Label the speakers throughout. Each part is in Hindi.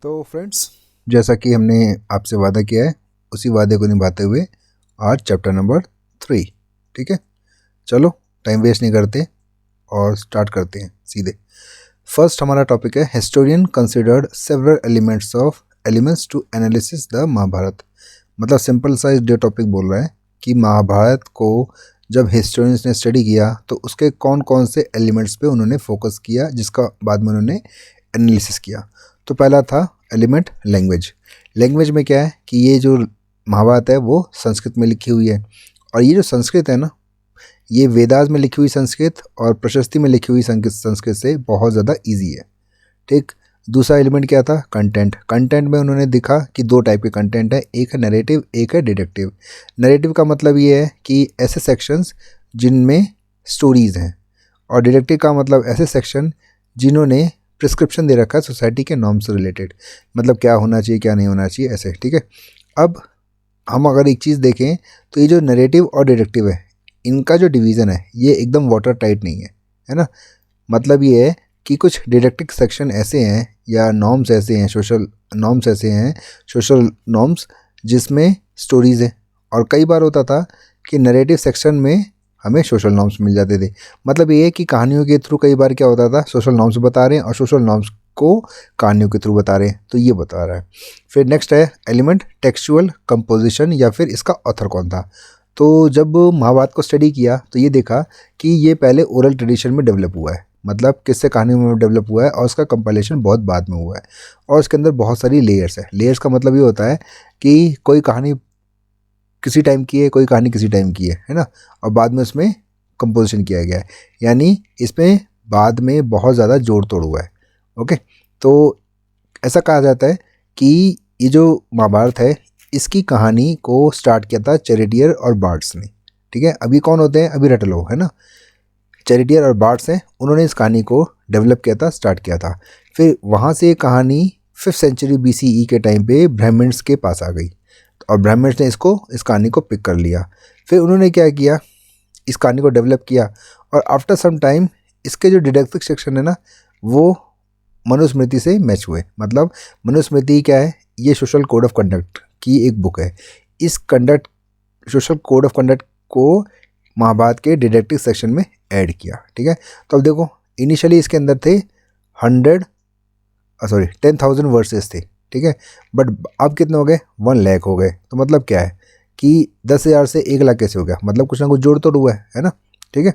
Speaker 1: तो फ्रेंड्स, जैसा कि हमने आपसे वादा किया है उसी वादे को निभाते हुए आज चैप्टर नंबर 3। ठीक है, चलो टाइम वेस्ट नहीं करते और स्टार्ट करते हैं सीधे। फर्स्ट हमारा टॉपिक है historian considered several elements to analysis the Mahabharata. मतलब सिंपल सा जो टॉपिक बोल रहा है कि महाभारत को जब हिस्टोरियंस ने स्टडी किया तो उसके कौन कौन से एलिमेंट्स पे उन्होंने फोकस किया, जिसका बाद में उन्होंने एनालिसिस किया। तो पहला था एलिमेंट लैंग्वेज। लैंग्वेज में क्या है कि ये जो महाभारत है वो संस्कृत में लिखी हुई है, और ये जो संस्कृत है ना, ये वेदास में लिखी हुई संस्कृत और प्रशस्ति में लिखी हुई संस्कृत से बहुत ज़्यादा इजी है। ठीक। दूसरा एलिमेंट क्या था? कंटेंट। कंटेंट में उन्होंने दिखा कि दो टाइप के कंटेंट है, एक है नरेटिव, एक है डिडक्टिव। नरेटिव का मतलब ये है कि ऐसे सेक्शंस जिनमें स्टोरीज़ हैं, और डिडक्टिव का मतलब ऐसे सेक्शन जिन्होंने प्रिस्क्रिप्शन दे रखा है सोसाइटी के नॉर्म से रिलेटेड, मतलब क्या होना चाहिए क्या नहीं होना चाहिए, ऐसे। ठीक है। अब हम अगर एक चीज़ देखें तो ये जो नरेटिव और डिडक्टिव है, इनका जो डिवीज़न है ये एकदम वाटर टाइट नहीं है ना। मतलब ये है कि कुछ डिडक्टिव सेक्शन ऐसे हैं या नॉर्म्स ऐसे हैं, सोशल नॉर्म्स जिसमें स्टोरीज़ हैं, और कई बार होता था कि नरेटिव सेक्शन में हमें सोशल नॉर्म्स मिल जाते थे। मतलब ये है कि कहानियों के थ्रू कई बार क्या होता था, सोशल नॉर्म्स बता रहे हैं और सोशल नॉर्म्स को कहानियों के थ्रू बता रहे हैं, तो ये बता रहा है। फिर नेक्स्ट है एलिमेंट टेक्सचुअल कंपोजिशन, या फिर इसका ऑथर कौन था। तो जब महाभारत को स्टडी किया तो ये देखा कि ये पहले ओरल ट्रेडिशन में डेवलप हुआ है, मतलब किससे कहानी में डेवलप हुआ है, और उसका कंपाइलेशन बहुत बाद में हुआ है, और उसके अंदर बहुत सारी लेयर्स है। लेयर्स का मतलब ये होता है कि कोई कहानी किसी टाइम की है, कोई कहानी किसी टाइम की है ना, और बाद में उसमें कंपोजिशन किया गया है, यानी इसमें बाद में बहुत ज़्यादा जोड़ तोड़ हुआ है। ओके, तो ऐसा कहा जाता है कि ये जो महाभारत है इसकी कहानी को स्टार्ट किया था चैरिटियर और बार्ड्स ने। ठीक है, अभी कौन होते हैं, अभी रट लो, है ना। चैरिटियर और बार्ड्स हैं, उन्होंने इस कहानी को डेवलप किया था, स्टार्ट किया था। फिर वहाँ से ये कहानी 5th सेंचुरी BCE के टाइम पे ब्राह्मण्स के पास आ गई, और ब्राह्मण्स ने इस कहानी को पिक कर लिया। फिर उन्होंने क्या किया, इस कहानी को डेवलप किया, और आफ्टर सम टाइम इसके जो डिडक्टिव सेक्शन है ना, वो मनुस्मृति से मैच हुए। मतलब मनुस्मृति क्या है, ये सोशल कोड ऑफ कंडक्ट की एक बुक है। इस सोशल कोड ऑफ कंडक्ट को महाभारत के डिडक्टिव सेक्शन में ऐड किया। ठीक है, तो अब देखो इनिशियली इसके अंदर थे 10,000 वर्सेस थे। ठीक है, बट अब कितने हो गए, 1 लाख हो गए। तो मतलब क्या है कि 10,000 से 1 लाख कैसे हो गया, मतलब कुछ ना कुछ जोड़ तोड़ हुआ है ना। ठीक है,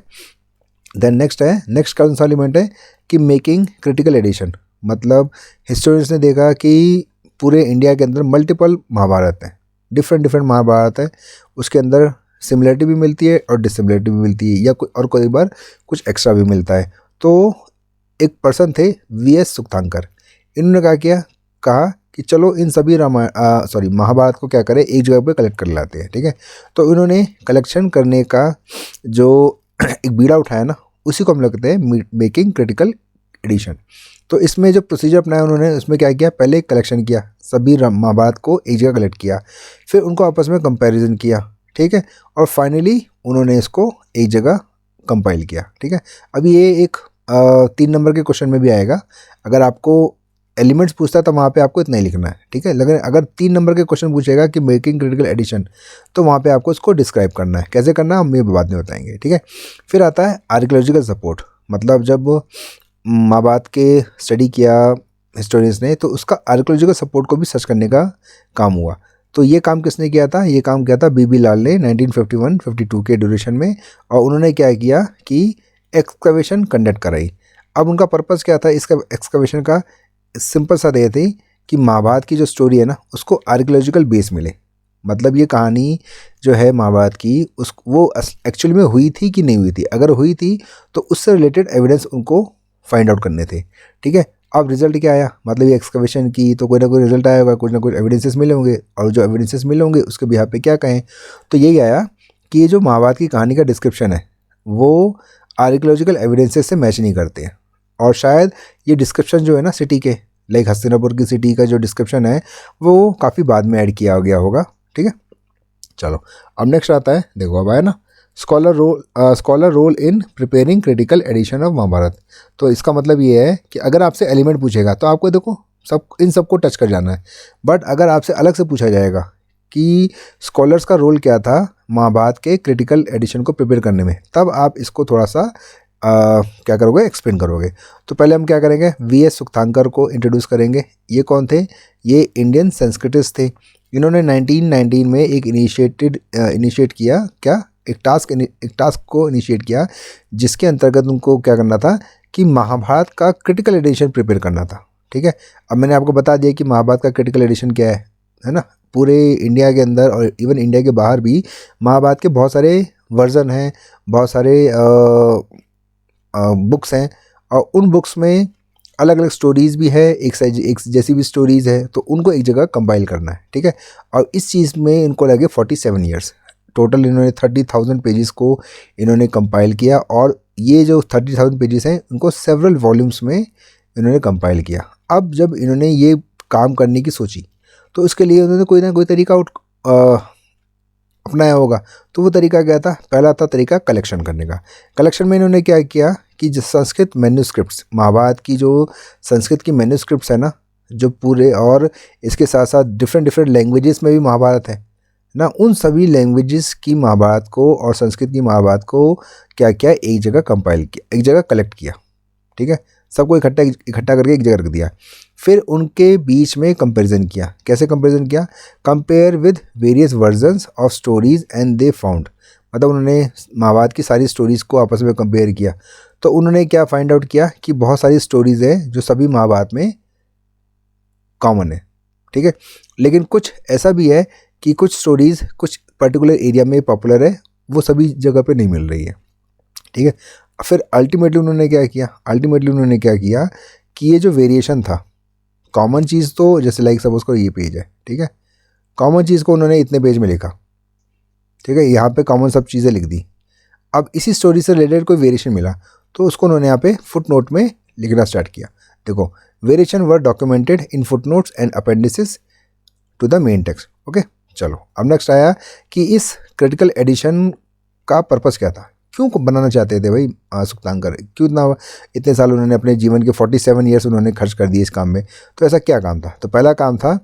Speaker 1: देन नेक्स्ट कौन सा एलिमेंट है कि मेकिंग क्रिटिकल एडिशन। मतलब हिस्टोरियंस ने देखा कि पूरे इंडिया के अंदर मल्टीपल महाभारत हैं, डिफरेंट महाभारत है, उसके अंदर सिमिलरिटी भी मिलती है और डिसिमिलरिटी भी मिलती है, या और कोई बार कुछ एक्स्ट्रा भी मिलता है। तो एक पर्सन थे VS सुक्तांकर, इन्होंने कहा कि चलो इन सभी महाभारत को क्या करें, एक जगह पे कलेक्ट कर लाते हैं। ठीक है, तो इन्होंने कलेक्शन करने का जो एक बीड़ा उठाया ना, उसी को हम लगते हैं मेकिंग क्रिटिकल एडिशन। तो इसमें जो प्रोसीजर अपनाया उन्होंने, उसमें क्या किया, पहले कलेक्शन किया, सभी महाभारत को एक जगह कलेक्ट किया, फिर उनको आपस में कंपैरिजन किया। ठीक है, और फाइनली उन्होंने इसको एक जगह कंपाइल किया। ठीक है, अभी ये एक 3 नंबर के क्वेश्चन में भी आएगा। अगर आपको एलिमेंट्स पूछता है तो वहाँ पे आपको इतना ही लिखना है। ठीक है, लेकिन अगर 3 नंबर के क्वेश्चन पूछेगा कि मेकिंग क्रिटिकल एडिशन, तो वहाँ पे आपको इसको डिस्क्राइब करना है, कैसे करना है हम ये बाद में बताएंगे। ठीक है, फिर आता है आर्कियोलॉजिकल सपोर्ट। मतलब जब महाभारत के स्टडी किया हिस्टोरियंस ने, तो उसका आर्कियोलॉजिकल सपोर्ट को भी सर्च करने का काम हुआ। तो ये काम किसने किया था, ये काम किया था BB लाल ने 1951-52 के ड्यूरेशन में, और उन्होंने क्या किया कि एक्सकवेशन कंडक्ट कराई। अब उनका पर्पज़ क्या था इसका एक्सकवेशन का, सिंपल सा ये थी कि महाभारत की जो स्टोरी है ना, उसको आर्कियोलॉजिकल बेस मिले। मतलब ये कहानी जो है महाभारत की, वो एक्चुअली में हुई थी कि नहीं हुई थी, अगर हुई थी तो उससे रिलेटेड एविडेंस उनको फाइंड आउट करने थे। ठीक है, अब रिजल्ट क्या आया, मतलब ये एक्सकवेशन की तो कोई ना कोई रिजल्ट आया होगा, कुछ ना कुछ एविडेंसेस मिले होंगे, और जो एविडेंसेस मिले होंगे उसके बिहाफ पे क्या कहें, तो यही आया कि ये जो महाभारत की कहानी का डिस्क्रिप्शन है वो आर्कियोलॉजिकल एविडेंसेस से मैच नहीं करते हैं, और शायद ये डिस्क्रिप्शन जो है ना सिटी के, लाइक हस्तिनापुर की सिटी का जो डिस्क्रिप्शन है वो काफ़ी बाद में ऐड किया गया होगा। ठीक है, चलो अब नेक्स्ट आता है, देखो अब आया ना, scholar role in preparing critical edition of Mahabharata. तो इसका मतलब ये है कि अगर आपसे एलिमेंट पूछेगा तो आपको देखो सब इन सबको टच कर जाना है। बट अगर आपसे अलग से पूछा जाएगा कि स्कॉलर्स का रोल क्या था महाभारत के क्रिटिकल एडिशन को प्रिपेयर करने में, तब आप इसको थोड़ा सा क्या करोगे, एक्सप्लेन करोगे। तो पहले हम क्या करेंगे, वी.एस. सुक्तांकर को इंट्रोड्यूस करेंगे। ये कौन थे, ये इंडियन संस्कृतिस्ट थे। इन्होंने 1919 में एक इनिशिएट किया, क्या, एक टास्क को इनिशिएट किया, जिसके अंतर्गत उनको क्या करना था कि महाभारत का क्रिटिकल एडिशन प्रिपेयर करना था। ठीक है, अब मैंने आपको बता दिया कि महाभारत का क्रिटिकल एडिशन क्या है ना। पूरे इंडिया के अंदर और इवन इंडिया के बाहर भी महाभारत के बहुत सारे वर्जन हैं, बहुत सारे बुक्स हैं, और उन बुक्स में अलग अलग स्टोरीज़ भी है, एक जैसी भी स्टोरीज़ है, तो उनको एक जगह कंपाइल करना है। ठीक है, और इस चीज़ में इनको लगे 47 ईयर्स। टोटल इन्होंने 30,000 पेजेस को इन्होंने कंपाइल किया, और ये जो 30,000 पेजेस हैं उनको सेवरल वॉल्यूम्स में इन्होंने कंपाइल किया। अब जब इन्होंने ये काम करने की सोची, तो इसके लिए उन्होंने कोई ना कोई तरीका अपनाया होगा। तो वो तरीका क्या था, पहला था तरीका कलेक्शन करने का। कलेक्शन में इन्होंने क्या किया कि जो संस्कृत मैन्यूस्क्रिप्ट्स, महाभारत की जो संस्कृत की मैन्यूस्क्रिप्ट्स है ना, जो पूरे, और इसके साथ साथ डिफरेंट लैंग्वेजेस में भी महाभारत है ना, उन सभी लैंग्वेजेस की महाभारत को और संस्कृत की महाभारत को क्या किया, एक जगह कंपाइल किया, एक जगह कलेक्ट किया। ठीक है, सबको इकट्ठा करके एक जगह रख दिया। फिर उनके बीच में कंपैरिजन किया। कैसे कंपैरिजन किया, compare with various versions of stories and they found, मतलब उन्होंने महाभारत की सारी स्टोरीज़ को आपस में कंपेयर किया। तो उन्होंने क्या फाइंड आउट किया कि बहुत सारी स्टोरीज़ हैं जो सभी महाभारत में कॉमन है। ठीक है, लेकिन कुछ ऐसा भी है कि कुछ स्टोरीज़ कुछ पर्टिकुलर एरिया में पॉपुलर है, वो सभी जगह पे नहीं मिल रही है। ठीक है, फिर अल्टीमेटली उन्होंने क्या किया कि ये जो वेरिएशन था, कॉमन चीज़ तो जैसे लाइक सपोज करो ये पेज है, ठीक है, कॉमन चीज़ को उन्होंने इतने पेज में लिखा। ठीक है, यहाँ पे कॉमन सब चीज़ें लिख दी। अब इसी स्टोरी से रिलेटेड कोई वेरिएशन मिला, तो उसको उन्होंने यहाँ पे फुट नोट में लिखना स्टार्ट किया। देखो, variation were documented in foot notes and appendices to the main text. Okay, चलो अब नेक्स्ट आया कि इस क्रिटिकल एडिशन का पर्पस क्या था, क्यों बनाना चाहते थे भाई सुक्तांकर, क्यों इतने साल उन्होंने अपने जीवन के 47 ईयर्स उन्होंने खर्च कर दिए इस काम में। तो ऐसा क्या काम था, तो पहला काम था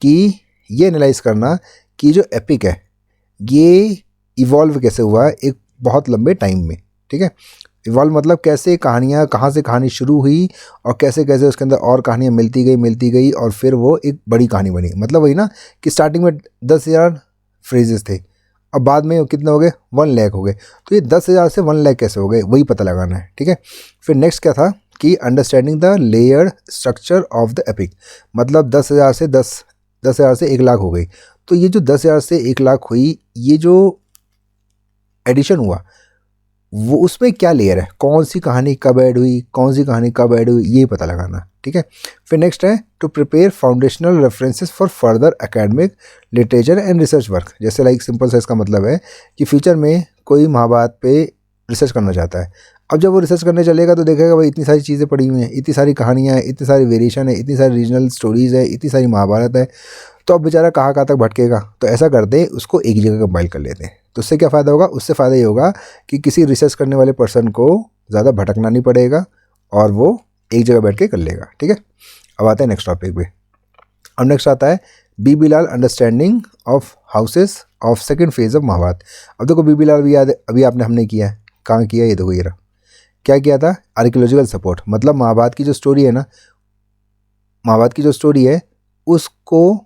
Speaker 1: कि ये एनालाइज करना कि जो एपिक है ये इवॉल्व कैसे हुआ एक बहुत लंबे टाइम में। ठीक है, इवॉल्व मतलब कैसे कहानियाँ, कहाँ से कहानी शुरू हुई और कैसे कैसे उसके अंदर और कहानियाँ मिलती गई और फिर वो एक बड़ी कहानी बनी। मतलब वही ना कि स्टार्टिंग में 10,000 फ्रेजेस थे, अब बाद में कितने हो गए, 1 लाख हो गए। तो ये 10,000 से 1 लाख कैसे हो गए, वही पता लगाना है। ठीक है, फिर नेक्स्ट क्या था कि understanding the layered structure of the epic, मतलब 10,000 से 1 लाख हो गई। तो ये जो 10,000 से 1 लाख हुई, ये जो एडिशन हुआ वो उसमें क्या लेयर है, कौन सी कहानी कब ऐड हुई, ये पता लगाना। ठीक है, फिर नेक्स्ट है to prepare foundational references for further academic literature and research work. जैसे लाइक सिंपल सा इसका मतलब है कि फ्यूचर में कोई महाभारत पे रिसर्च करना चाहता है। अब जब वो रिसर्च करने चलेगा तो देखेगा भाई इतनी सारी चीज़ें पड़ी हुई हैं, इतनी सारी कहानियाँ हैं, इतनी सारी वेरिएशन है, इतनी सारी रीजनल स्टोरीज़ है, इतनी सारी महाभारत है, तो अब बेचारा कहाँ तक भटकेगा। तो ऐसा करते उसको एक जगह कंपाइल कर लेते हैं। तो उससे क्या फ़ायदा होगा, उससे फ़ायदा ये होगा कि किसी रिसर्च करने वाले पर्सन को ज़्यादा भटकना नहीं पड़ेगा और वो एक जगह बैठ के कर लेगा। ठीक है, अब आते हैं नेक्स्ट टॉपिक पे। अब नेक्स्ट आता है BB Lal understanding of houses of second phase of Mahabharata. अब देखो बीबी लाल भी याद अभी हमने किया है, कहाँ किया, ये देखो ये रहा। क्या किया था, आर्कियोलॉजिकल सपोर्ट, मतलब महाभारत की जो स्टोरी है ना, महाभारत की जो स्टोरी है उसको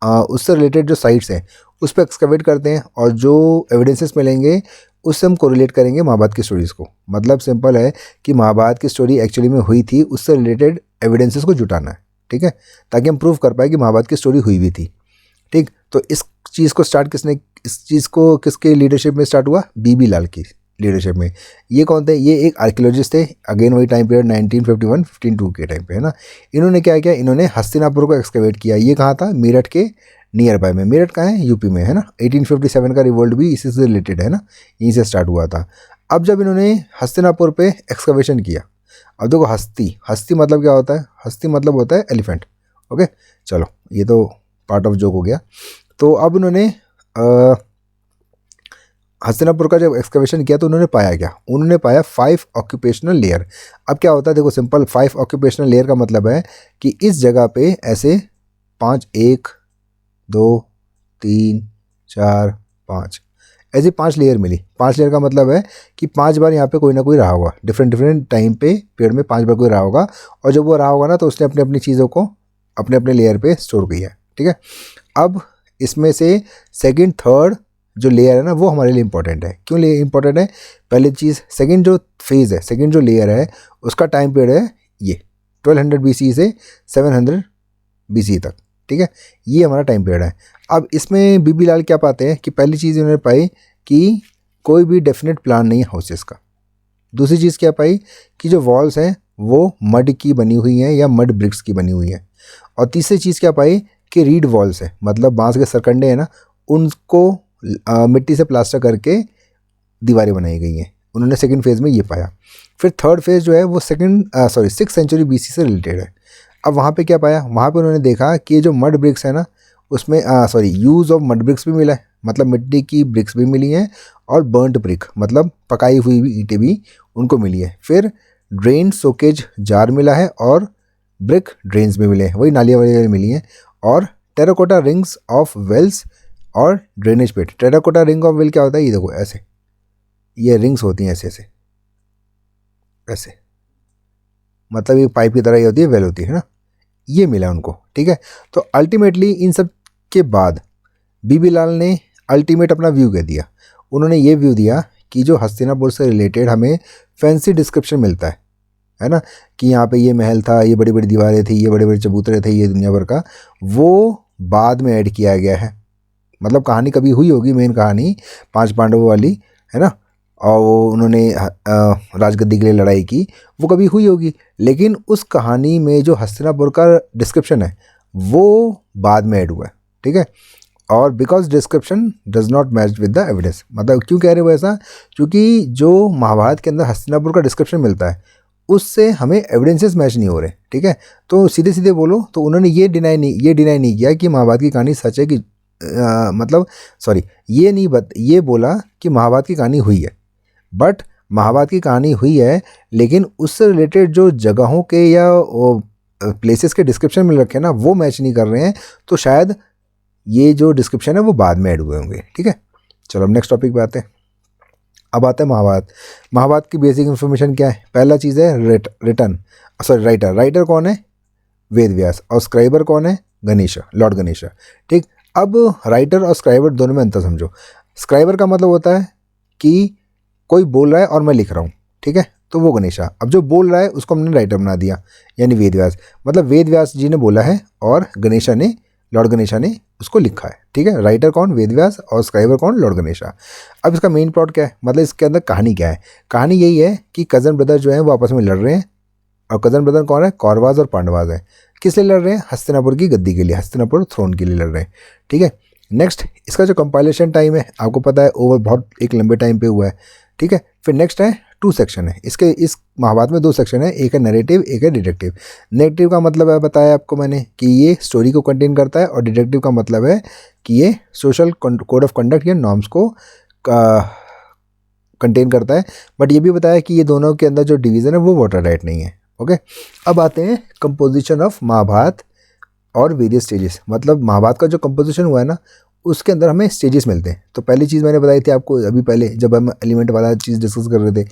Speaker 1: उससे रिलेटेड जो साइट्स हैं उस पर एक्सकवेट करते हैं और जो एविडेंसेस मिलेंगे उससे हम कोरिलेट करेंगे महाभारत की स्टोरीज़ को। मतलब सिंपल है कि महाभारत की स्टोरी एक्चुअली में हुई थी, उससे रिलेटेड एविडेंसेस को जुटाना है। ठीक है, ताकि हम प्रूव कर पाए कि महाभारत की स्टोरी हुई भी थी। ठीक, तो इस चीज़ को किसके लीडरशिप में स्टार्ट हुआ, बीबी लाल की लीडरशिप में। ये कौन थे, ये एक आर्कियोलॉजिस्ट थे, अगेन वही टाइम पीरियड 1951-52 के टाइम पे है ना। इन्होंने क्या किया, इन्होंने हस्तिनापुर को एक्सकवेट किया। ये कहाँ था, मेरठ के नियर बाय में। मेरठ कहाँ है, यूपी में है ना। 1857 का रिवोल्ट भी इसी से रिलेटेड है ना, यहीं से स्टार्ट हुआ था। अब जब इन्होंने हस्तिनापुर पे एक्सकवेशन किया, अब देखो हस्ती मतलब क्या होता है, हस्ती मतलब होता है एलिफेंट। ओके, चलो ये तो पार्ट ऑफ जोक हो गया। तो अब इन्होंने हस्तिनापुर का जब एक्सकवेशन किया तो उन्होंने पाया क्या, उन्होंने पाया 5 ऑक्यूपेशनल लेयर। अब क्या होता है देखो सिंपल, 5 ऑक्यूपेशनल लेयर का मतलब है कि इस जगह पे ऐसे 5, 1 2 3 4 5 ऐसी 5 लेयर मिली। 5 लेयर का मतलब है कि 5 बार यहाँ पे कोई ना कोई रहा होगा, डिफरेंट डिफरेंट टाइम पे पेड़ में 5 बार कोई रहा होगा, और जब वो रहा होगा ना तो उसने अपनी अपनी चीज़ों को अपने अपने लेयर पे स्टोर किया है। ठीक है, अब इसमें से सेकंड थर्ड जो लेयर है ना वो हमारे लिए इंपॉर्टेंट है। क्यों लिए इंपॉर्टेंट है? पहली चीज़, सेकंड जो फेज़ है, सेकंड जो लेयर है उसका टाइम पीरियड है ये 1200 BC से 700 BC तक। ठीक है, ये हमारा टाइम पीरियड है। अब इसमें बीबी लाल क्या पाते हैं कि पहली चीज़ उन्होंने पाई कि कोई भी डेफिनेट प्लान नहीं है हाउसेस का। दूसरी चीज़ क्या पाई कि जो वॉल्स हैं वो मड की बनी हुई हैं या मड ब्रिक्स की बनी हुई हैं। और तीसरी चीज़ क्या पाई कि रीड वॉल्स है, मतलब बांस के सरकंडे हैं ना, उनको मिट्टी से प्लास्टर करके दीवारें बनाई गई हैं। उन्होंने सेकंड फेज़ में ये पाया। फिर थर्ड फेज़ जो है वो 6th सेंचुरी BC से रिलेटेड है। अब वहाँ पे क्या पाया, वहाँ पे उन्होंने देखा कि ये जो मड ब्रिक्स है ना उसमें यूज़ ऑफ मड ब्रिक्स भी मिला है, मतलब मिट्टी की ब्रिक्स भी मिली हैं, और बर्न्ट ब्रिक मतलब पकाई हुई भी ईंटें भी उनको मिली है। फिर ड्रेन सोकेज जार मिला है और ब्रिक ड्रेन्स भी मिले हैं, वही नालियाँ वगैरह मिली हैं। और टेराकोटा रिंग्स ऑफ वेल्स और drainage pit. Terracotta ring of well क्या होता है, ये देखो ऐसे ये रिंग्स होती हैं ऐसे ऐसे ऐसे, मतलब ये पाइप की तरह ही होती है, वेल होती है ना, ये मिला उनको। ठीक है, तो अल्टीमेटली इन सब के बाद बीबी लाल ने अल्टीमेट अपना व्यू कह दिया। उन्होंने ये व्यू दिया कि जो हस्तिनापुर से रिलेटेड हमें फैंसी डिस्क्रिप्शन मिलता है ना, कि यहाँ पे ये महल था, ये बड़ी बड़ी दीवारें थी, ये बड़े बड़े चबूतरे थे, ये दुनिया भर का, वो बाद में ऐड किया गया है। मतलब कहानी कभी हुई होगी, मेन कहानी 5 पांडवों वाली है ना, और वो उन्होंने राजगद्दी के लिए लड़ाई की, वो कभी हुई होगी, लेकिन उस कहानी में जो हस्तिनापुर का डिस्क्रिप्शन है वो बाद में ऐड हुआ है। ठीक है, और because description does not match with the evidence. मतलब क्यों कह रहे हो ऐसा? क्योंकि जो महाभारत के अंदर हस्तिनापुर का डिस्क्रिप्शन मिलता है उससे हमें एविडेंसेस मैच नहीं हो रहे। ठीक है, तो सीधे सीधे बोलो तो उन्होंने ये डिनाई नहीं किया कि महाभारत की कहानी सच है, कि ये बोला कि महाभारत की कहानी हुई है, बट महाभारत की कहानी हुई है लेकिन उससे रिलेटेड जो जगहों के या प्लेसेस के डिस्क्रिप्शन मिल रखे हैं ना वो मैच नहीं कर रहे हैं, तो शायद ये जो डिस्क्रिप्शन है वो बाद में ऐड हुए होंगे। ठीक है, चलो अब नेक्स्ट टॉपिक पे आते हैं। अब आता है महाभारत। महाभारत की बेसिक इन्फॉर्मेशन क्या है? पहला चीज़ है राइटर। राइटर कौन है? वेद व्यास। और स्क्राइबर कौन है? गणेश, लॉर्ड गणेश। ठीक, अब राइटर और स्क्राइबर दोनों में अंतर समझो। स्क्राइबर का मतलब होता है कि कोई बोल रहा है और मैं लिख रहा हूँ, ठीक है, तो वो गणेशा। अब जो बोल रहा है उसको हमने राइटर बना दिया, यानी वेद व्यास। मतलब वेद व्यास जी ने बोला है और गणेशा ने, लॉर्ड गणेशा ने उसको लिखा है। ठीक है, राइटर कौन? वेद व्यास, और स्क्राइबर कौन? लॉर्ड गणेशा। अब इसका मेन प्लॉट क्या है, मतलब इसके अंदर कहानी क्या है? कहानी यही है कि कज़न ब्रदर जो है वो आपस में लड़ रहे हैं, और कज़न ब्रदर कौन है? कौरवाज और पांडवाज है। किस लिए लड़ रहे हैं? हस्तिनापुर की गद्दी के लिए, हस्तिनापुर थ्रोन के लिए लड़ रहे हैं। ठीक है, नेक्स्ट इसका जो कंपाइलेशन टाइम है आपको पता है, ओवर बहुत एक लंबे टाइम पे हुआ है। ठीक है, फिर नेक्स्ट है 2 सेक्शन है इसके। इस महाभारत में 2 सेक्शन है, एक है नैरेटिव, एक है डिटेक्टिव। नैरेटिव का मतलब है, बताया आपको मैंने, कि ये स्टोरी को कंटेन करता है, और डिटेक्टिव का मतलब है कि ये सोशल कोड ऑफ कंडक्ट या नॉर्म्स को कंटेन करता है। बट ये भी बताया कि ये दोनों के अंदर जो डिवीज़न है वो वाटर राइट नहीं है। ओके, अब आते हैं कंपोजिशन ऑफ महाभारत और वेरियस स्टेजेस। मतलब महाभारत का जो कंपोजिशन हुआ है ना उसके अंदर हमें स्टेजेस मिलते हैं। तो पहली चीज़ मैंने बताई थी आपको अभी पहले, जब हम एलिमेंट वाला चीज़ डिस्कस कर रहे थे।